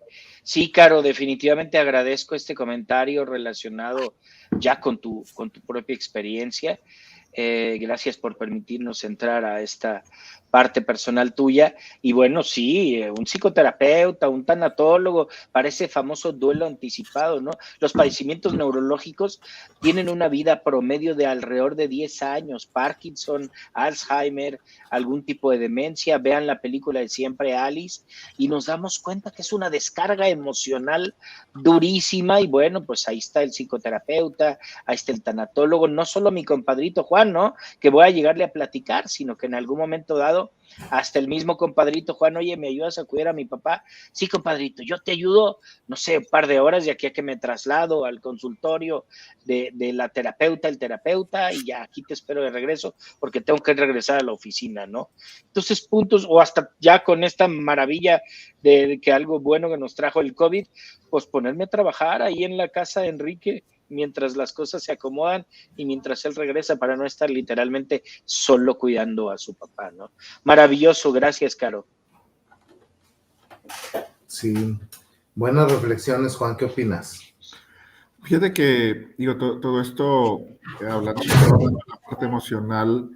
Caro, definitivamente agradezco este comentario relacionado ya con tu propia experiencia. Gracias por permitirnos entrar a esta parte personal tuya. Y bueno, sí, un psicoterapeuta, un tanatólogo, para ese famoso duelo anticipado, ¿no? Los padecimientos neurológicos tienen una vida promedio de alrededor de 10 años, Parkinson, Alzheimer, algún tipo de demencia. Vean la película de Siempre Alice y nos damos cuenta que es una descarga emocional durísima. Y bueno, pues ahí está el psicoterapeuta, ahí está el tanatólogo, no solo mi compadrito Juan, ¿no? Que voy a llegarle a platicar, sino que en algún momento dado, hasta el mismo compadrito Juan, oye, ¿me ayudas a cuidar a mi papá? Sí, compadrito, yo te ayudo, no sé, un par de horas de aquí a que me traslado al consultorio de la terapeuta, el terapeuta, y ya aquí te espero de regreso porque tengo que regresar a la oficina, ¿no? Entonces, puntos, o hasta ya con esta maravilla de que algo bueno que nos trajo el COVID, pues ponerme a trabajar ahí en la casa de Enrique mientras las cosas se acomodan y mientras él regresa para no estar literalmente solo cuidando a su papá, ¿no? Maravilloso, gracias, Caro.
Sí, buenas reflexiones, Juan, ¿qué opinas?
Fíjate que, digo, todo esto, hablando de la parte emocional,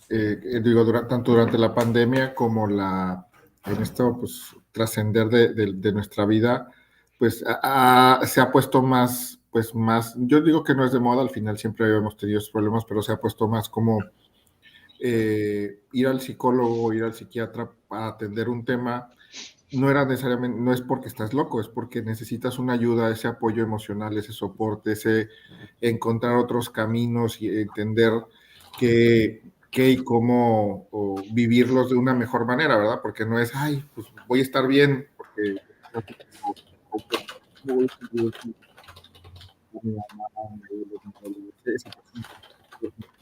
digo, tanto durante la pandemia como en esto, pues, trascender de nuestra vida, pues, se ha puesto más, yo digo que no es de moda, al final siempre hemos tenido esos problemas, pero se ha puesto más como ir al psicólogo, ir al psiquiatra para atender un tema. No era necesariamente, no es porque estás loco, es porque necesitas una ayuda, ese apoyo emocional, ese soporte, ese encontrar otros caminos y entender qué y cómo vivirlos de una mejor manera, ¿verdad? Porque no es, ay, pues voy a estar bien, porque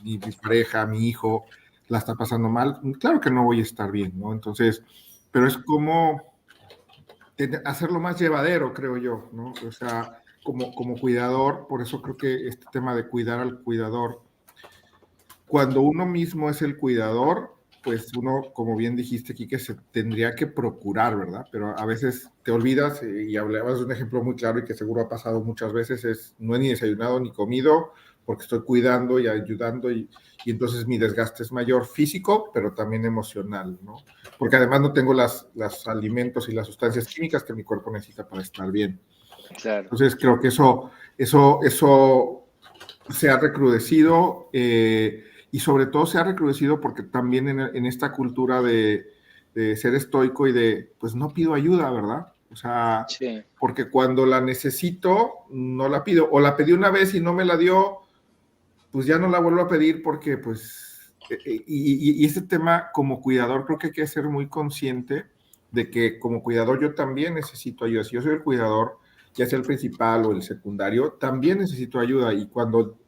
mi pareja, mi hijo, la está pasando mal, claro que no voy a estar bien, ¿no? Entonces, pero es como hacerlo más llevadero, creo yo, ¿no? O sea, como cuidador, por eso creo que este tema de cuidar al cuidador, cuando uno mismo es el cuidador, pues uno, como bien dijiste, Quique, se tendría que procurar, ¿verdad? Pero a veces te olvidas, y hablabas de un ejemplo muy claro y que seguro ha pasado muchas veces, es no he ni desayunado ni comido porque estoy cuidando y ayudando y entonces mi desgaste es mayor físico, pero también emocional, ¿no? Porque además no tengo los alimentos y las sustancias químicas que mi cuerpo necesita para estar bien.
Claro.
Entonces creo que eso se ha recrudecido y sobre todo se ha recrudecido porque también en esta cultura de ser estoico y de, pues no pido ayuda, ¿verdad? O sea, sí. Porque cuando la necesito, no la pido. O la pedí una vez y no me la dio, pues ya no la vuelvo a pedir porque, pues, y este tema como cuidador creo que hay que ser muy consciente de que como cuidador yo también necesito ayuda. Si yo soy el cuidador, ya sea el principal o el secundario, también necesito ayuda. Y cuando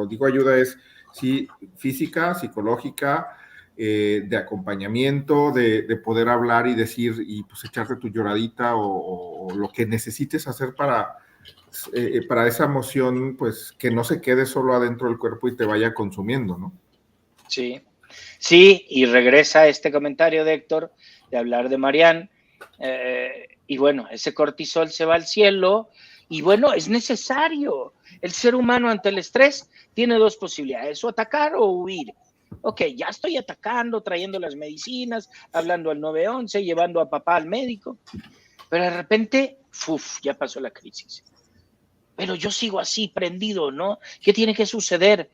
digo ayuda es, sí, física, psicológica, de acompañamiento, de poder hablar y decir, y pues echarte tu lloradita o lo que necesites hacer para esa emoción, pues que no se quede solo adentro del cuerpo y te vaya consumiendo, ¿no?
Sí, sí, y regresa este comentario de Héctor de hablar de Marianne, y bueno, ese cortisol se va al cielo, y bueno, es necesario. El ser humano ante el estrés tiene dos posibilidades, o atacar o huir. Ok, ya estoy atacando, trayendo las medicinas, hablando al 911, llevando a papá al médico, pero de repente, ya pasó la crisis. Pero yo sigo así, prendido, ¿no? ¿Qué tiene que suceder?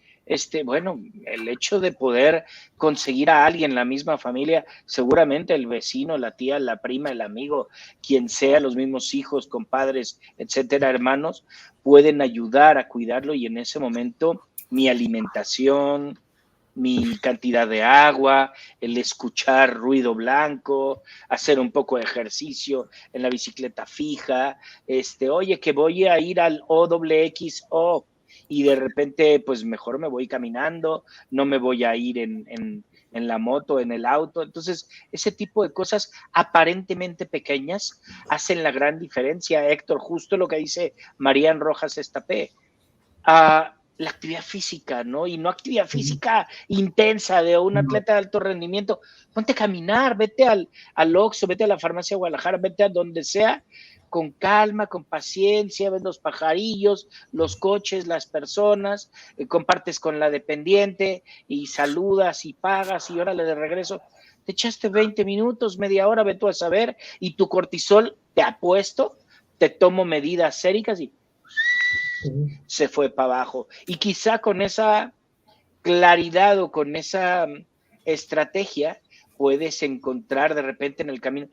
Bueno, el hecho de poder conseguir a alguien, la misma familia, seguramente el vecino, la tía, la prima, el amigo, quien sea, los mismos hijos, compadres, etcétera, hermanos, pueden ayudar a cuidarlo y en ese momento mi alimentación, mi cantidad de agua, el escuchar ruido blanco, hacer un poco de ejercicio en la bicicleta fija, oye, que voy a ir al OXXO y de repente, pues mejor me voy caminando, no me voy a ir en la moto, en el auto. Entonces, ese tipo de cosas aparentemente pequeñas hacen la gran diferencia, Héctor, justo lo que dice Marian Rojas Estapé. La actividad física, ¿no? Y no actividad física intensa de un atleta de alto rendimiento. Ponte a caminar, vete al Oxxo, vete a la farmacia de Guadalajara, vete a donde sea, con calma, con paciencia, ves los pajarillos, los coches, las personas, compartes con la dependiente y saludas y pagas y órale de regreso. Te echaste 20 minutos, media hora, ve tú a saber, y tu cortisol, te apuesto, te tomo medidas séricas y se fue para abajo. Y quizá con esa claridad o con esa estrategia puedes encontrar de repente en el camino,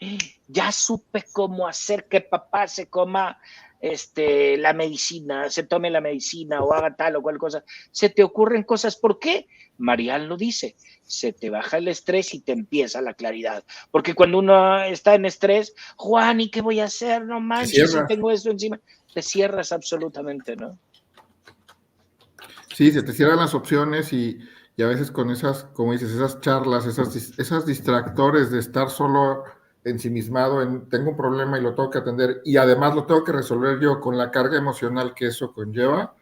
ya supe cómo hacer que papá se coma la medicina, se tome la medicina o haga tal o cual cosa. Se te ocurren cosas. ¿Por qué? Marian lo dice, se te baja el estrés y te empieza la claridad. Porque cuando uno está en estrés, Juan, ¿y qué voy a hacer? No manches, si tengo esto encima. Te cierras absolutamente, ¿no?
Sí, se te cierran las opciones y a veces con esas, como dices, esas charlas, esas distractores de estar solo ensimismado en tengo un problema y lo tengo que atender y además lo tengo que resolver yo con la carga emocional que eso conlleva,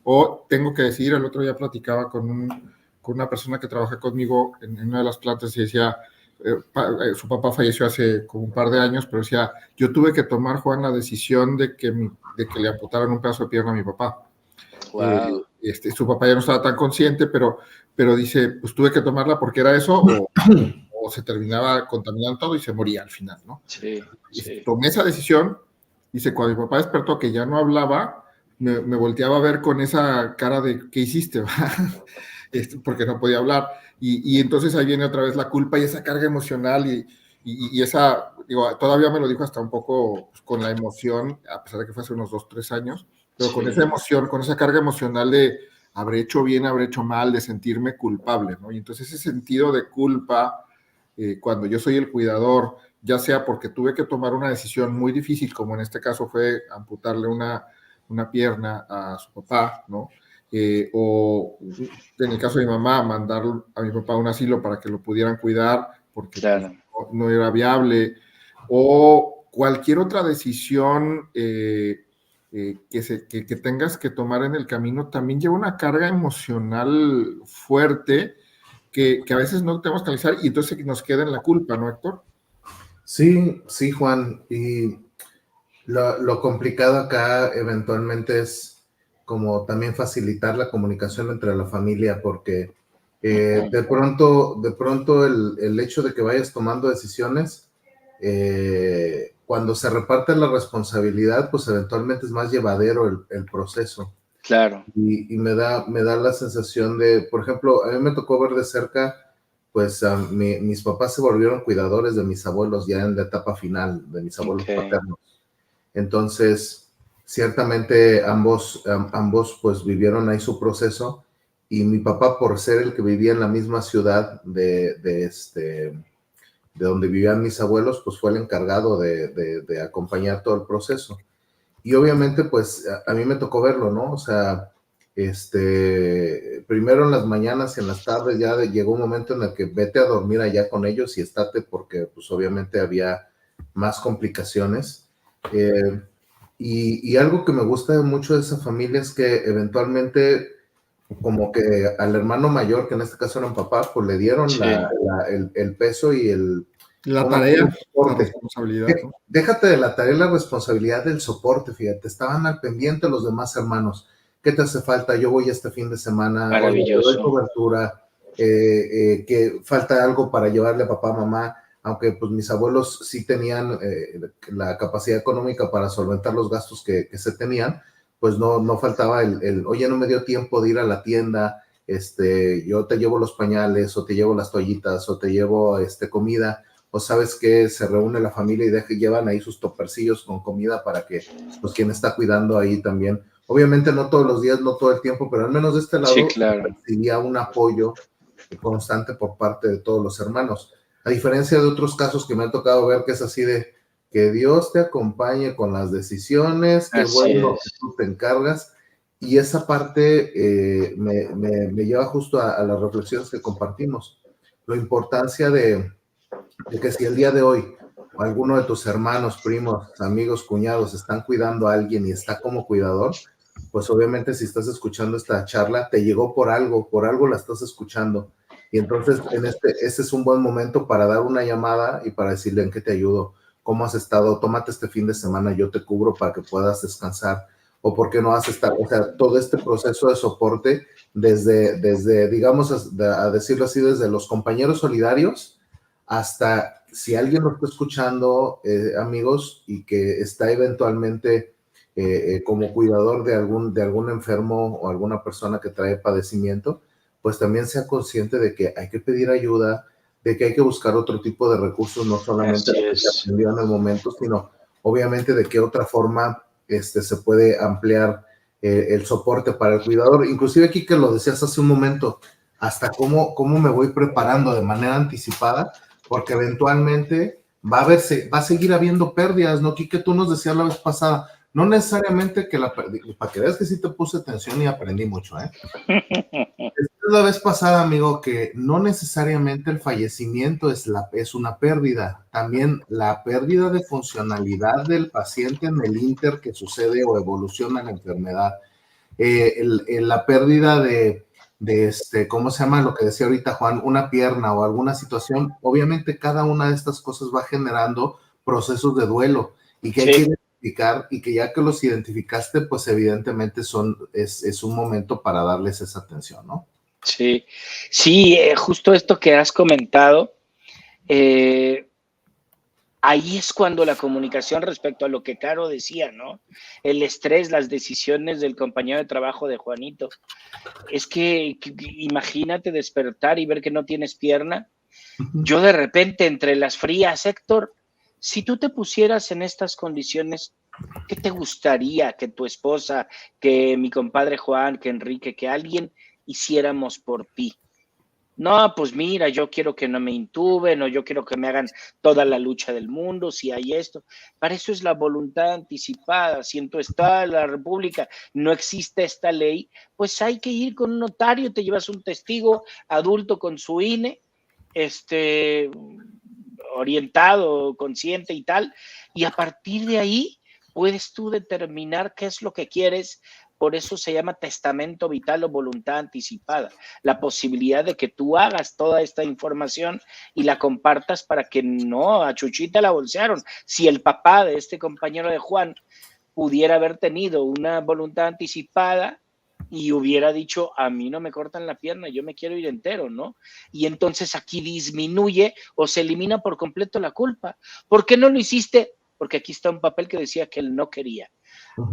o tengo que decidir. El otro día platicaba con una persona que trabaja conmigo en una de las plantas y decía, su papá falleció hace como un par de años, pero decía, yo tuve que tomar, Juan, la decisión de que le amputaran un pedazo de pierna a mi papá.
Wow.
Su papá ya no estaba tan consciente, pero dice, pues tuve que tomarla porque era eso, o se terminaba contaminando todo y se moría al final, ¿no?
Sí, sí.
Tomé esa decisión. Dice, cuando mi papá despertó que ya no hablaba, me volteaba a ver con esa cara de, ¿qué hiciste? Porque no podía hablar. Y entonces ahí viene otra vez la culpa y esa carga emocional y esa, digo, todavía me lo dijo hasta un poco pues, con la emoción, a pesar de que fue hace unos 2, 3 años, pero con esa emoción, con esa carga emocional de habré hecho bien, habré hecho mal, de sentirme culpable, ¿no? Y entonces ese sentido de culpa, cuando yo soy el cuidador, ya sea porque tuve que tomar una decisión muy difícil, como en este caso fue amputarle una pierna a su papá, ¿no? O en el caso de mi mamá, mandar a mi papá a un asilo para que lo pudieran cuidar, porque
claro,
pues, no era viable, o cualquier otra decisión que tengas que tomar en el camino, también lleva una carga emocional fuerte que a veces no tenemos que analizar y entonces nos queda en la culpa, ¿no, Héctor?
Sí, sí, Juan, y lo complicado acá eventualmente es como también facilitar la comunicación entre la familia, porque de pronto el hecho de que vayas tomando decisiones, cuando se reparte la responsabilidad, pues eventualmente es más llevadero el proceso.
Claro.
Y me da la sensación de, por ejemplo, a mí me tocó ver de cerca, pues mis papás se volvieron cuidadores de mis abuelos ya en la etapa final, de mis abuelos paternos. Entonces, ciertamente ambos pues vivieron ahí su proceso, y mi papá, por ser el que vivía en la misma ciudad de donde vivían mis abuelos, pues fue el encargado de acompañar todo el proceso. Y obviamente, pues a mí me tocó verlo, ¿no? O sea, primero en las mañanas y en las tardes ya llegó un momento en el que vete a dormir allá con ellos y estate, porque pues obviamente había más complicaciones. Y algo que me gusta mucho de esa familia es que eventualmente como que al hermano mayor, que en este caso era un papá, pues le dieron
Sí.
el peso y
la tarea, la responsabilidad, ¿no?
Déjate de la tarea y la responsabilidad del soporte, fíjate, estaban al pendiente los demás hermanos. ¿Qué te hace falta? Yo voy este fin de semana,
maravilloso.
doy cobertura, que falta algo para llevarle a papá, mamá, aunque pues mis abuelos sí tenían la capacidad económica para solventar los gastos que se tenían, pues no faltaba oye, no me dio tiempo de ir a la tienda, yo te llevo los pañales, o te llevo las toallitas, o te llevo comida, o sabes que se reúne la familia y llevan ahí sus topercillos con comida para que, pues, quien está cuidando ahí también. Obviamente no todos los días, no todo el tiempo, pero al menos de este lado
sí, claro,
recibía un apoyo constante por parte de todos los hermanos. A diferencia de otros casos que me han tocado ver, que es así de que Dios te acompañe con las decisiones, que bueno que tú te encargas, y esa parte me lleva justo a las reflexiones que compartimos. La importancia de que si el día de hoy alguno de tus hermanos, primos, amigos, cuñados están cuidando a alguien y está como cuidador, pues obviamente si estás escuchando esta charla, te llegó por algo la estás escuchando. Y entonces este es un buen momento para dar una llamada y para decirle en qué te ayudo, cómo has estado, tómate este fin de semana, yo te cubro para que puedas descansar, o por qué no has estado, o sea, todo este proceso de soporte desde digamos, a decirlo así, desde los compañeros solidarios hasta si alguien lo está escuchando, amigos, y que está eventualmente como cuidador de algún enfermo o alguna persona que trae padecimiento, pues también sea consciente de que hay que pedir ayuda, de que hay que buscar otro tipo de recursos, no solamente lo que se aprendió en el momento, sino obviamente de qué otra forma se puede ampliar el soporte para el cuidador. Inclusive aquí que lo decías hace un momento, hasta cómo me voy preparando de manera anticipada, porque eventualmente va a seguir habiendo pérdidas, ¿no? Quique, tú nos decías la vez pasada, no necesariamente que para que veas que sí te puse atención y aprendí mucho, ¿eh? La vez pasada, amigo, que no necesariamente el fallecimiento es una pérdida, también la pérdida de funcionalidad del paciente en el inter que sucede o evoluciona la enfermedad, la pérdida de ¿cómo se llama? Lo que decía ahorita Juan, una pierna o alguna situación, obviamente cada una de estas cosas va generando procesos de duelo y que hay que identificar, y que ya que los identificaste, pues evidentemente es un momento para darles esa atención, ¿no?
Sí, justo esto que has comentado, ahí es cuando la comunicación respecto a lo que Caro decía, ¿no? El estrés, las decisiones del compañero de trabajo de Juanito. Es que imagínate despertar y ver que no tienes pierna. Yo de repente entre las frías, Héctor, si tú te pusieras en estas condiciones, ¿qué te gustaría que tu esposa, que mi compadre Juan, que Enrique, que alguien hiciéramos por ti? No, pues mira, yo quiero que no me intuben, o yo quiero que me hagan toda la lucha del mundo, si hay esto. Para eso es la voluntad anticipada. Si en tu estado de la República no existe esta ley, pues hay que ir con un notario, te llevas un testigo adulto con su INE, orientado, consciente y tal, y a partir de ahí puedes tú determinar qué es lo que quieres. Por eso se llama testamento vital o voluntad anticipada, la posibilidad de que tú hagas toda esta información y la compartas para que no, a Chuchita la bolsearon. Si el papá de este compañero de Juan pudiera haber tenido una voluntad anticipada y hubiera dicho, a mí no me cortan la pierna, yo me quiero ir entero, ¿no? Y entonces aquí disminuye o se elimina por completo la culpa. ¿Por qué no lo hiciste? Porque aquí está un papel que decía que él no quería.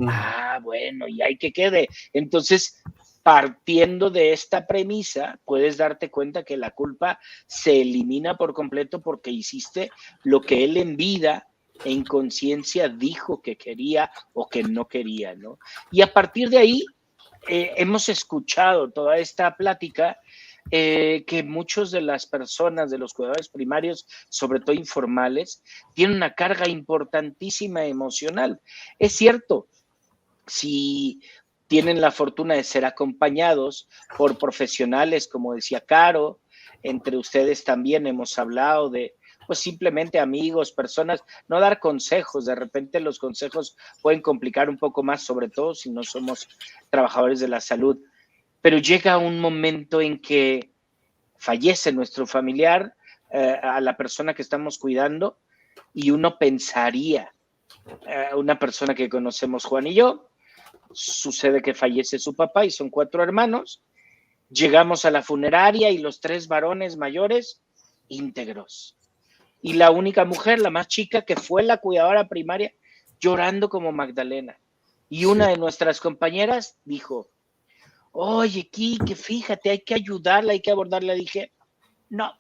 Ah, bueno, y ahí que quede. Entonces, partiendo de esta premisa, puedes darte cuenta que la culpa se elimina por completo porque hiciste lo que él en vida, en conciencia, dijo que quería o que no quería, ¿no? Y a partir de ahí, hemos escuchado toda esta plática, que muchos de las personas, de los cuidadores primarios, sobre todo informales, tienen una carga importantísima emocional. Es cierto, si tienen la fortuna de ser acompañados por profesionales, como decía Caro, entre ustedes también hemos hablado de, pues simplemente amigos, personas, no dar consejos, de repente los consejos pueden complicar un poco más, sobre todo si no somos trabajadores de la salud, pero llega un momento en que fallece nuestro familiar, a la persona que estamos cuidando, y uno pensaría, una persona que conocemos Juan y yo, sucede que fallece su papá y son 4 hermanos, llegamos a la funeraria y los 3 varones mayores íntegros. Y la única mujer, la más chica, que fue la cuidadora primaria, llorando como Magdalena. Y una de nuestras compañeras dijo, oye, Quique, fíjate, hay que ayudarla, hay que abordarla. Dije, no,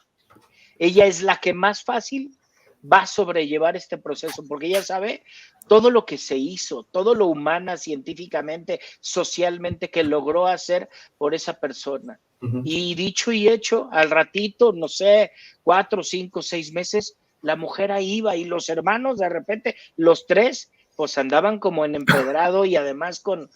ella es la que más fácil va a sobrellevar este proceso, porque ella sabe todo lo que se hizo, todo lo humana, científicamente, socialmente que logró hacer por esa persona. Y dicho y hecho, al ratito, no sé, 4, 5, 6 meses, la mujer ahí iba y los hermanos, de repente, los 3, pues andaban como en empedrado y además con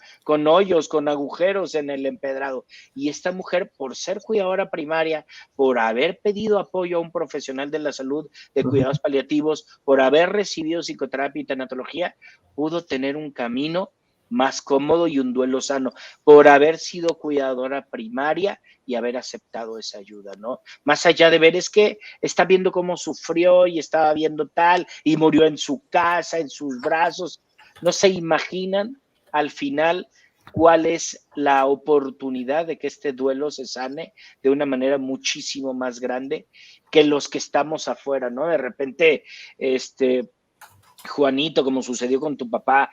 hoyos, con agujeros en el empedrado. Y esta mujer, por ser cuidadora primaria, por haber pedido apoyo a un profesional de la salud, de cuidados paliativos, por haber recibido psicoterapia y tanatología, pudo tener un camino más cómodo y un duelo sano, por haber sido cuidadora primaria y haber aceptado esa ayuda, ¿no? Más allá de ver, es que está viendo cómo sufrió y estaba viendo tal, y murió en su casa, en sus brazos, no se imaginan al final cuál es la oportunidad de que este duelo se sane de una manera muchísimo más grande que los que estamos afuera, ¿no? De repente, Juanito, como sucedió con tu papá,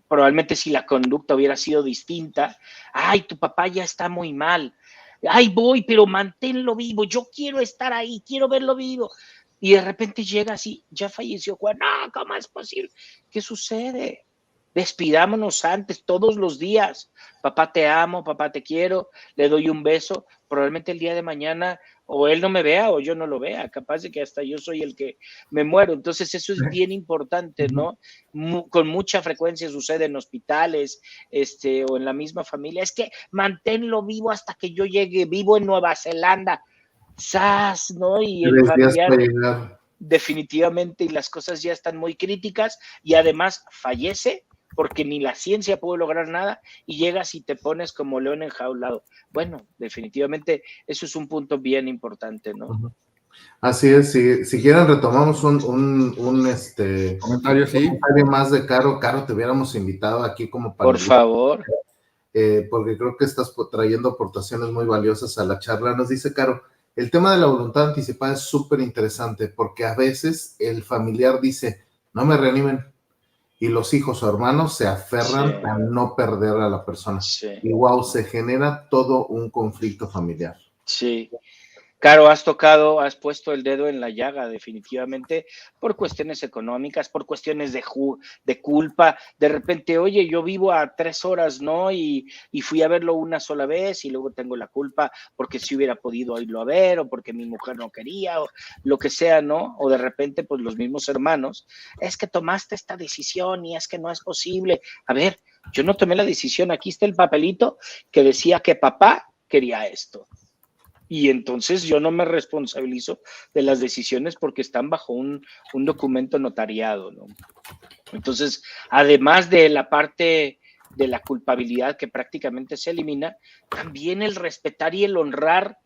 probablemente si la conducta hubiera sido distinta, ay, tu papá ya está muy mal, ay, voy, pero manténlo vivo, yo quiero estar ahí, quiero verlo vivo. Y de repente llega así, ya falleció Juan, no, ¿cómo es posible? ¿Qué sucede? Despidámonos antes, todos los días. Papá, te amo, papá, te quiero, le doy un beso. Probablemente el día de mañana o él no me vea o yo no lo vea, capaz de que hasta yo soy el que me muero. Entonces eso es bien importante, ¿no? Con mucha frecuencia sucede en hospitales, o en la misma familia. Es que manténlo vivo hasta que yo llegue, vivo en Nueva Zelanda. ¡Sas! ¿No? Y el familiar definitivamente, y las cosas ya están muy críticas y además fallece porque ni la ciencia puede lograr nada y llegas y te pones como león enjaulado. Bueno, definitivamente eso es un punto bien importante, ¿no?
Así es, si quieren retomamos un
comentario, sí.
comentario más de Caro. Caro, te hubiéramos invitado aquí como para...
Por favor.
Porque creo que estás trayendo aportaciones muy valiosas a la charla. Nos dice Caro, el tema de la voluntad anticipada es súper interesante porque a veces el familiar dice, no me reanimen, y los hijos o hermanos se aferran a no perder a la persona. Y wow, se genera todo un conflicto familiar.
Sí. Caro, has puesto el dedo en la llaga, definitivamente, por cuestiones económicas, por cuestiones de culpa. De repente, oye, yo vivo a 3 horas, ¿no? Y fui a verlo una sola vez y luego tengo la culpa porque si hubiera podido irlo a ver o porque mi mujer no quería o lo que sea, ¿no? O de repente, pues los mismos hermanos, es que tomaste esta decisión y es que no es posible. A ver, yo no tomé la decisión, aquí está el papelito que decía que papá quería esto. Y entonces yo no me responsabilizo de las decisiones porque están bajo un documento notariado, ¿no? Entonces, además de la parte de la culpabilidad que prácticamente se elimina, también el respetar y el honrar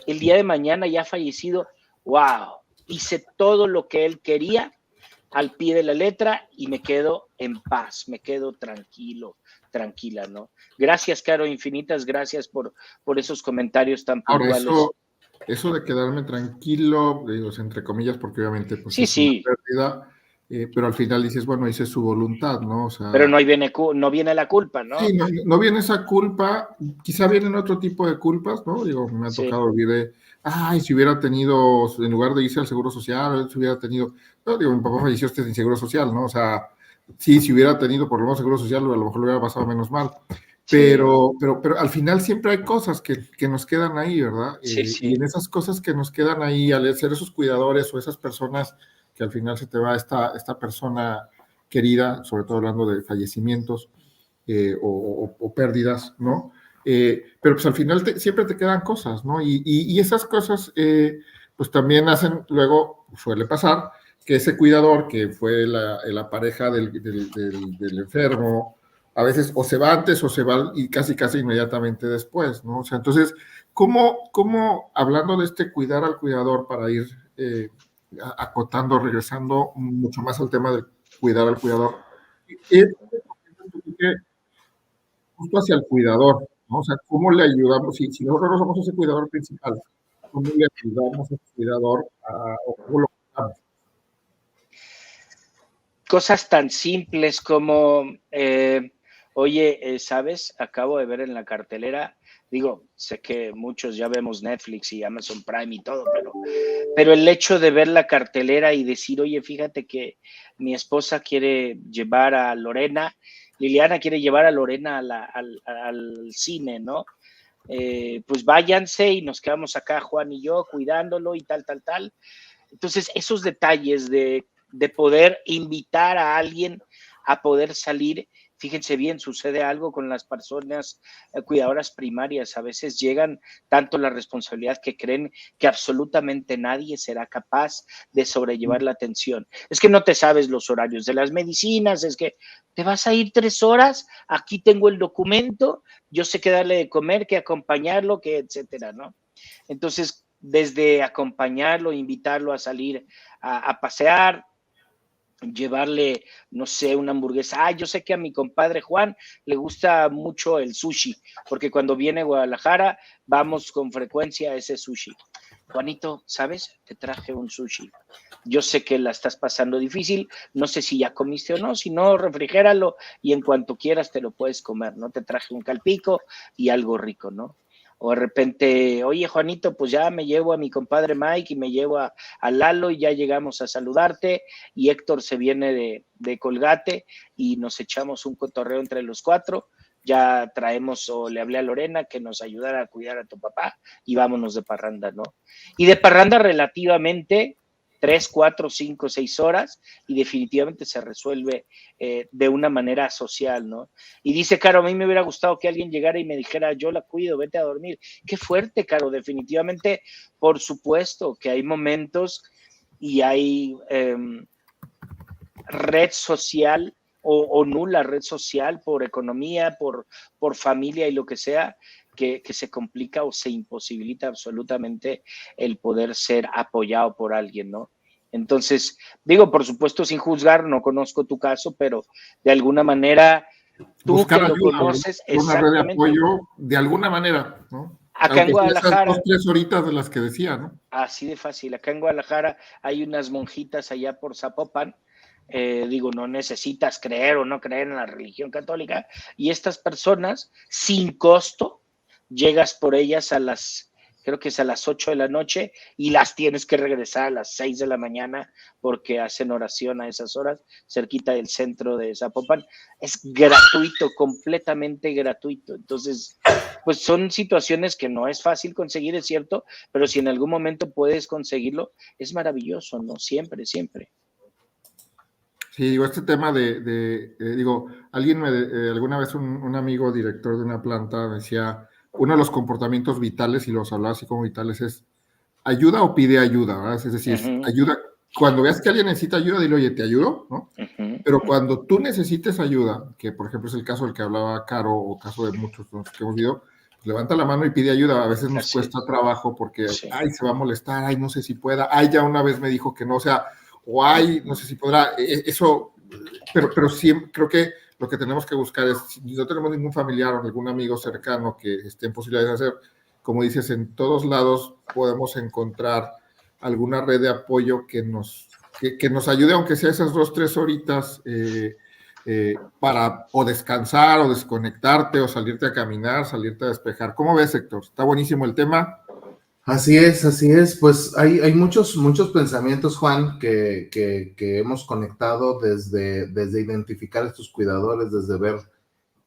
el día de mañana ya fallecido. ¡Wow! Hice todo lo que él quería al pie de la letra y me quedo en paz, me quedo tranquila, ¿no? Gracias, Caro, infinitas gracias por esos comentarios tan puntuales.
Ahora, eso de quedarme tranquilo, digo, entre comillas, porque obviamente pues es una pérdida, pero al final dices, bueno, hice su voluntad, ¿no? O sea,
pero no viene la culpa, ¿no?
Sí, no viene esa culpa, quizá vienen otro tipo de culpas, ¿no? Digo, me ha tocado olvidar, si hubiera tenido, en lugar de irse al Seguro Social, si hubiera tenido, no, digo, mi papá falleció sin Seguro Social, ¿no? O sea, sí, si hubiera tenido por lo menos Seguro Social, a lo mejor le hubiera pasado menos mal. Pero al final siempre hay cosas que nos quedan ahí, ¿verdad? Y en esas cosas que nos quedan ahí, al ser esos cuidadores o esas personas que al final se te va esta persona querida, sobre todo hablando de fallecimientos, o pérdidas, ¿no? Pero pues al final siempre te quedan cosas, ¿no? Y esas cosas pues también hacen, luego suele pasar que ese cuidador que fue la pareja del enfermo, a veces o se va antes o se va y casi inmediatamente después, ¿no? O sea, entonces, ¿cómo hablando de este cuidar al cuidador para ir acotando, regresando mucho más al tema de cuidar al cuidador, es justo hacia el cuidador, ¿no? O sea, ¿cómo le ayudamos? Si nosotros no somos ese cuidador principal, ¿cómo le ayudamos a ese cuidador o cómo lo cuidamos?
Cosas tan simples como, oye, ¿sabes? Acabo de ver en la cartelera, digo, sé que muchos ya vemos Netflix y Amazon Prime y todo, pero el hecho de ver la cartelera y decir, oye, fíjate que mi esposa quiere llevar a Lorena, Liliana quiere llevar a Lorena al cine, ¿no? Pues váyanse y nos quedamos acá, Juan y yo, cuidándolo y tal. Entonces, esos detalles de poder invitar a alguien a poder salir, fíjense bien, sucede algo con las personas cuidadoras primarias, a veces llegan tanto la responsabilidad que creen que absolutamente nadie será capaz de sobrellevar la atención. Es que no te sabes los horarios de las medicinas, es que te vas a ir 3 horas, aquí tengo el documento, yo sé qué darle de comer, qué acompañarlo, qué etcétera, ¿no? Entonces, desde acompañarlo, invitarlo a salir a pasear, llevarle, no sé, una hamburguesa. Yo sé que a mi compadre Juan le gusta mucho el sushi, porque cuando viene a Guadalajara vamos con frecuencia a ese sushi. Juanito, ¿sabes? Te traje un sushi. Yo sé que la estás pasando difícil, no sé si ya comiste o no, si no, refrigéralo y en cuanto quieras te lo puedes comer, ¿no? Te traje un calpico y algo rico, ¿no? O de repente, oye, Juanito, pues ya me llevo a mi compadre Mike y me llevo a Lalo y ya llegamos a saludarte y Héctor se viene de Colgate y nos echamos un cotorreo entre los 4. Ya traemos, o le hablé a Lorena que nos ayudara a cuidar a tu papá y vámonos de parranda, ¿no? Y de parranda relativamente 3, 4, 5, 6 horas y definitivamente se resuelve de una manera social, ¿no? Y dice, Caro, a mí me hubiera gustado que alguien llegara y me dijera, yo la cuido, vete a dormir. Qué fuerte, Caro, definitivamente, por supuesto que hay momentos y hay red social o nula red social por economía, por familia y lo que sea, que se complica o se imposibilita absolutamente el poder ser apoyado por alguien, ¿no? Entonces, digo, por supuesto, sin juzgar, no conozco tu caso, pero de alguna manera, tú
buscar
que
ayuda,
lo conoces,
una red de apoyo de alguna manera, ¿no?
Acá en Guadalajara.
Esas 2-3 horitas de las que decía, ¿no?
Así de fácil. Acá en Guadalajara hay unas monjitas allá por Zapopan. Digo, no necesitas creer o no creer en la religión católica, y estas personas, sin costo, llegas por ellas creo que es a las 8 de la noche y las tienes que regresar a las 6 de la mañana porque hacen oración a esas horas, cerquita del centro de Zapopan. Es gratuito, completamente gratuito. Entonces, pues son situaciones que no es fácil conseguir, es cierto, pero si en algún momento puedes conseguirlo, es maravilloso, ¿no? Siempre.
Sí, digo, este tema digo, alguien alguna vez un amigo director de una planta me decía, uno de los comportamientos vitales, y los hablaba así como vitales, es ayuda o pide ayuda, ¿verdad? Es decir, ayuda, cuando veas que alguien necesita ayuda, dile, oye, te ayudo, ¿no? Pero cuando tú necesites ayuda, que por ejemplo es el caso del que hablaba Caro, o caso de muchos que hemos visto, pues levanta la mano y pide ayuda. A veces nos cuesta trabajo porque, ay, se va a molestar, ay, no sé si pueda, ay, ya una vez me dijo que no, o sea, o hay, no sé si podrá, eso, pero sí, creo que lo que tenemos que buscar es, si no tenemos ningún familiar o algún amigo cercano que esté en posibilidades de hacer, como dices, en todos lados podemos encontrar alguna red de apoyo que nos ayude, aunque sea esas 2-3 horitas, para o descansar o desconectarte o salirte a caminar, salirte a despejar. ¿Cómo ves, Héctor? Está buenísimo el tema.
Así es. Pues hay muchos pensamientos, Juan, que hemos conectado desde identificar a estos cuidadores, desde ver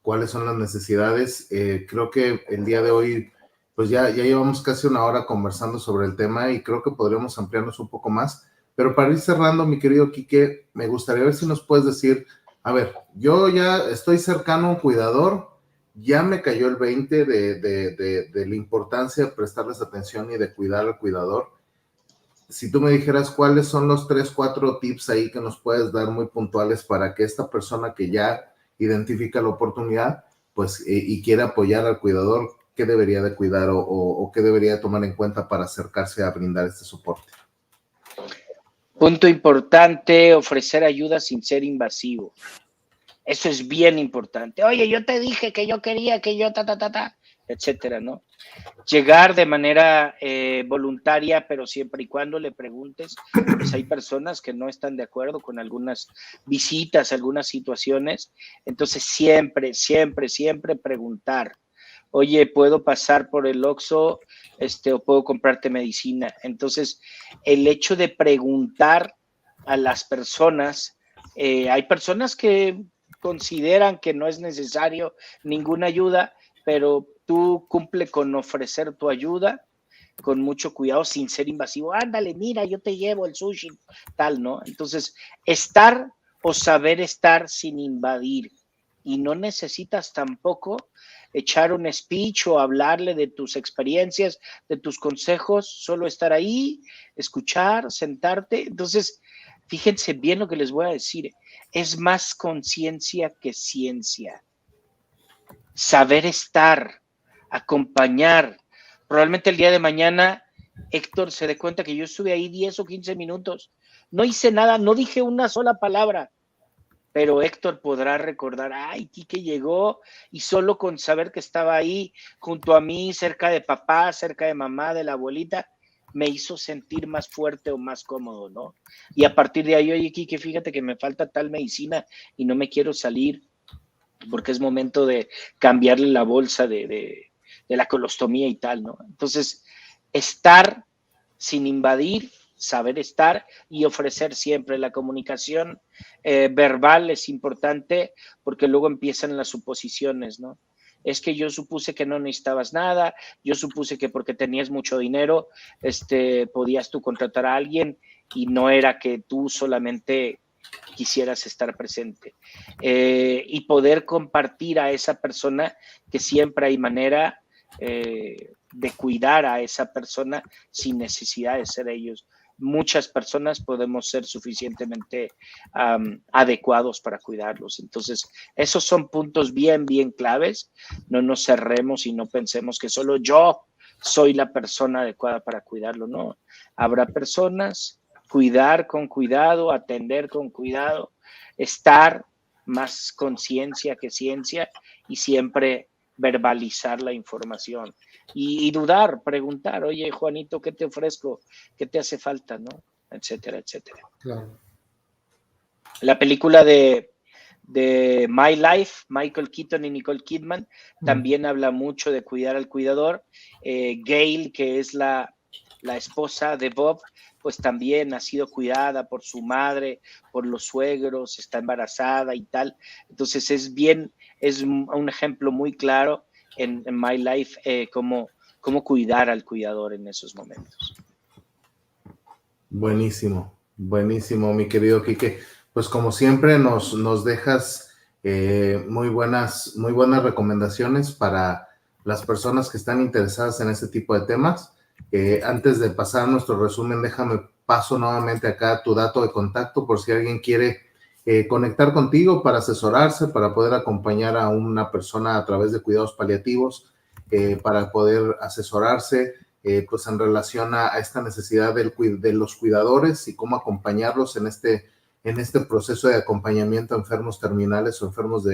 cuáles son las necesidades. Creo que el día de hoy, pues ya llevamos casi una hora conversando sobre el tema y creo que podríamos ampliarnos un poco más. Pero para ir cerrando, mi querido Quique, me gustaría ver si nos puedes decir a ver, yo ya estoy cercano a un cuidador, ya me cayó el 20 de la importancia de prestarles atención y de cuidar al cuidador. Si tú me dijeras cuáles son los 3, 4 tips ahí que nos puedes dar muy puntuales para que esta persona que ya identifica la oportunidad, pues, y quiere apoyar al cuidador, ¿qué debería de cuidar o qué debería de tomar en cuenta para acercarse a brindar este soporte?
Punto importante, ofrecer ayuda sin ser invasivo. Eso es bien importante. Oye, yo te dije que yo quería, que yo etcétera, ¿no? Llegar de manera voluntaria, pero siempre y cuando le preguntes, pues hay personas que no están de acuerdo con algunas visitas, algunas situaciones. Entonces, siempre preguntar. Oye, ¿puedo pasar por el Oxxo o puedo comprarte medicina? Entonces, el hecho de preguntar a las personas, hay personas que consideran que no es necesario ninguna ayuda, pero tú cumple con ofrecer tu ayuda con mucho cuidado, sin ser invasivo. Ándale, mira, yo te llevo el sushi, tal, ¿no? Entonces, estar o saber estar sin invadir. Y no necesitas tampoco echar un speech o hablarle de tus experiencias, de tus consejos, solo estar ahí, escuchar, sentarte. Entonces, fíjense bien lo que les voy a decir. Es más conciencia que ciencia. Saber estar, acompañar. Probablemente el día de mañana Héctor se dé cuenta que yo estuve ahí 10 o 15 minutos. No hice nada, no dije una sola palabra. Pero Héctor podrá recordar, ay, Quique llegó y solo con saber que estaba ahí junto a mí, cerca de papá, cerca de mamá, de la abuelita, me hizo sentir más fuerte o más cómodo, ¿no? Y a partir de ahí, oye, Quique, fíjate que me falta tal medicina y no me quiero salir porque es momento de cambiarle la bolsa de la colostomía y tal, ¿no? Entonces, estar sin invadir, saber estar y ofrecer siempre. La comunicación verbal es importante porque luego empiezan las suposiciones, ¿no? Es que yo supuse que no necesitabas nada, yo supuse que porque tenías mucho dinero, podías tú contratar a alguien y no era que tú solamente quisieras estar presente. Y poder compartir a esa persona que siempre hay manera de cuidar a esa persona sin necesidad de ser ellos. Muchas personas podemos ser suficientemente adecuados para cuidarlos. Entonces, esos son puntos bien claves. No nos cerremos y no pensemos que solo yo soy la persona adecuada para cuidarlo. No, habrá personas, cuidar con cuidado, atender con cuidado, estar más conciencia que ciencia y siempre verbalizar la información y dudar, preguntar, oye, Juanito, ¿qué te ofrezco? ¿Qué te hace falta? ¿No? Etcétera, etcétera.
Claro.
La película de My Life, Michael Keaton y Nicole Kidman, también habla mucho de cuidar al cuidador. Gail, que es la esposa de Bob, pues también ha sido cuidada por su madre, por los suegros, está embarazada y tal. Entonces es un ejemplo muy claro en My Life, cómo cuidar al cuidador en esos momentos.
Buenísimo, mi querido Quique. Pues como siempre nos dejas muy buenas recomendaciones para las personas que están interesadas en este tipo de temas. Antes de pasar a nuestro resumen, déjame paso nuevamente acá tu dato de contacto por si alguien quiere conectar contigo para asesorarse, para poder acompañar a una persona a través de cuidados paliativos, para poder asesorarse pues en relación a esta necesidad de los cuidadores y cómo acompañarlos en este proceso de acompañamiento a enfermos terminales o enfermos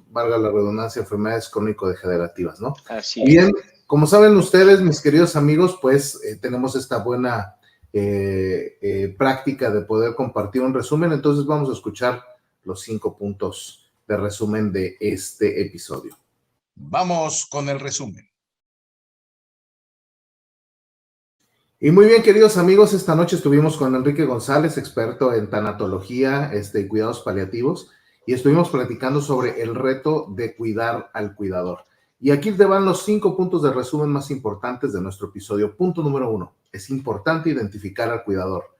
valga la redundancia, enfermedades crónico-degenerativas, ¿no?
Así es.
Bien, como saben ustedes, mis queridos amigos, pues tenemos esta buena práctica de poder compartir un resumen, entonces vamos a escuchar los 5 puntos de resumen de este episodio.
Vamos con el resumen.
Y muy bien, queridos amigos, esta noche estuvimos con Enrique González, experto en tanatología y cuidados paliativos, y estuvimos platicando sobre el reto de cuidar al cuidador. Y aquí te van los 5 puntos de resumen más importantes de nuestro episodio. Punto número 1, es importante identificar al cuidador.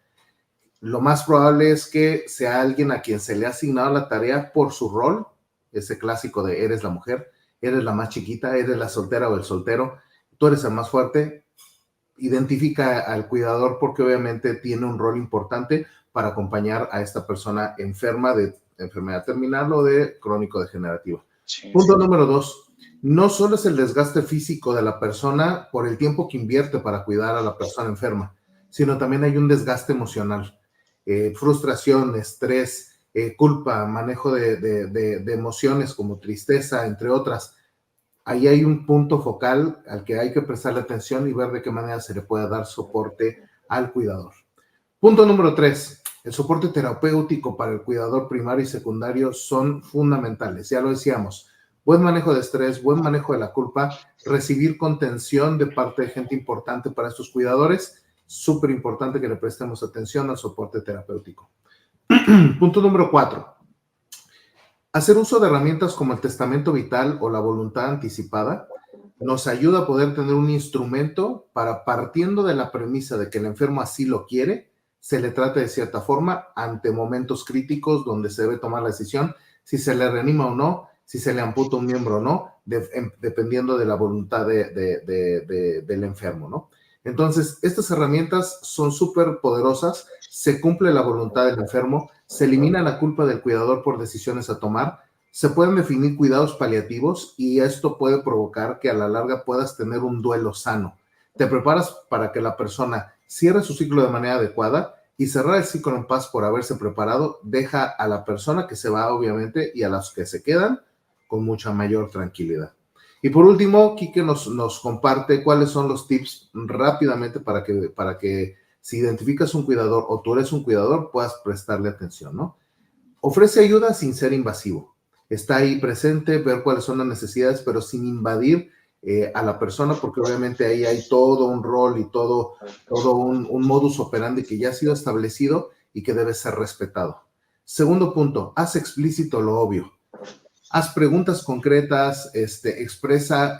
lo más probable es que sea alguien a quien se le ha asignado la tarea por su rol, ese clásico de eres la mujer, eres la más chiquita, eres la soltera o el soltero, tú eres el más fuerte. Identifica al cuidador porque obviamente tiene un rol importante para acompañar a esta persona enferma de enfermedad terminal o de crónico-degenerativa. Sí, Punto número 2. No solo es el desgaste físico de la persona por el tiempo que invierte para cuidar a la persona enferma, sino también hay un desgaste emocional, frustración, estrés, culpa, manejo de emociones como tristeza, entre otras. Ahí hay un punto focal al que hay que prestarle atención y ver de qué manera se le puede dar soporte al cuidador. Punto número 3. El soporte terapéutico para el cuidador primario y secundario son fundamentales. Ya lo decíamos, buen manejo de estrés, buen manejo de la culpa, recibir contención de parte de gente importante para estos cuidadores. Súper importante que le prestemos atención al soporte terapéutico. Punto número 4. Hacer uso de herramientas como el testamento vital o la voluntad anticipada nos ayuda a poder tener un instrumento para, partiendo de la premisa de que el enfermo así lo quiere, se le trate de cierta forma ante momentos críticos donde se debe tomar la decisión si se le reanima o no, si se le amputa un miembro o no, dependiendo de la voluntad del enfermo, ¿no? Entonces, estas herramientas son súper poderosas, se cumple la voluntad del enfermo, se elimina la culpa del cuidador por decisiones a tomar, se pueden definir cuidados paliativos y esto puede provocar que a la larga puedas tener un duelo sano. Te preparas para que la persona cierre su ciclo de manera adecuada y cerrar el ciclo en paz por haberse preparado deja a la persona que se va, obviamente, y a los que se quedan con mucha mayor tranquilidad. Y por último, Quique nos comparte cuáles son los tips rápidamente para que si identificas un cuidador o tú eres un cuidador, puedas prestarle atención, ¿no? Ofrece ayuda sin ser invasivo. Está ahí presente, ver cuáles son las necesidades, pero sin invadir a la persona, porque obviamente ahí hay todo un rol y todo un modus operandi que ya ha sido establecido y que debe ser respetado. Segundo punto, haz explícito lo obvio. Haz preguntas concretas, expresa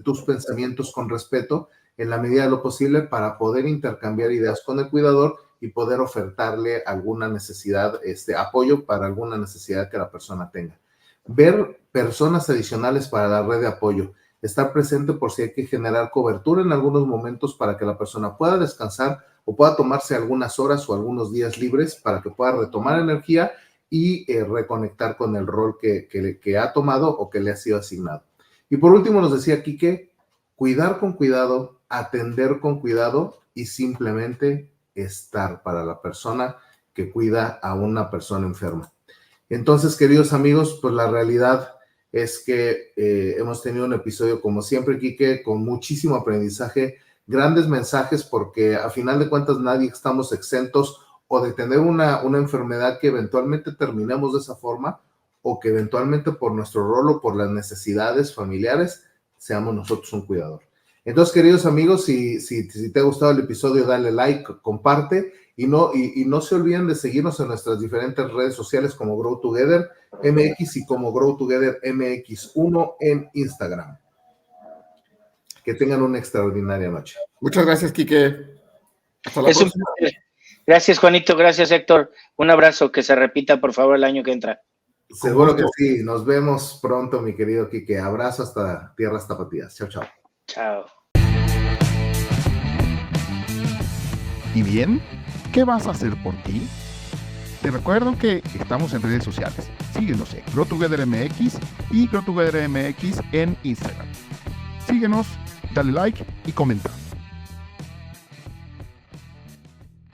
tus pensamientos con respeto en la medida de lo posible para poder intercambiar ideas con el cuidador y poder ofertarle alguna necesidad, apoyo para alguna necesidad que la persona tenga. Ver personas adicionales para la red de apoyo. Estar presente por si hay que generar cobertura en algunos momentos para que la persona pueda descansar o pueda tomarse algunas horas o algunos días libres para que pueda retomar energía y reconectar con el rol que ha tomado o que le ha sido asignado. Y por último nos decía Quique, cuidar con cuidado, atender con cuidado y simplemente estar para la persona que cuida a una persona enferma. Entonces, queridos amigos, pues la realidad es que hemos tenido un episodio, como siempre, Quique, con muchísimo aprendizaje, grandes mensajes, porque a final de cuentas nadie estamos exentos o de tener una enfermedad que eventualmente terminemos de esa forma o que eventualmente por nuestro rol o por las necesidades familiares seamos nosotros un cuidador. Entonces, queridos amigos, si te ha gustado el episodio, dale like, comparte y no se olviden de seguirnos en nuestras diferentes redes sociales como Grow Together MX y como Grow Together MX1 en Instagram. Que tengan una extraordinaria noche.
Muchas gracias, Quique. Hasta la próxima.
Gracias, Juanito. Gracias, Héctor. Un abrazo. Que se repita, por favor, el año que entra.
Seguro que sí. Nos vemos pronto, mi querido Quique. Abrazo hasta tierras tapatías. Chao, chao.
Chao.
¿Y bien? ¿Qué vas a hacer por ti? Te recuerdo que estamos en redes sociales. Síguenos en Grow Together MX y Grow Together MX en Instagram. Síguenos, dale like y comenta.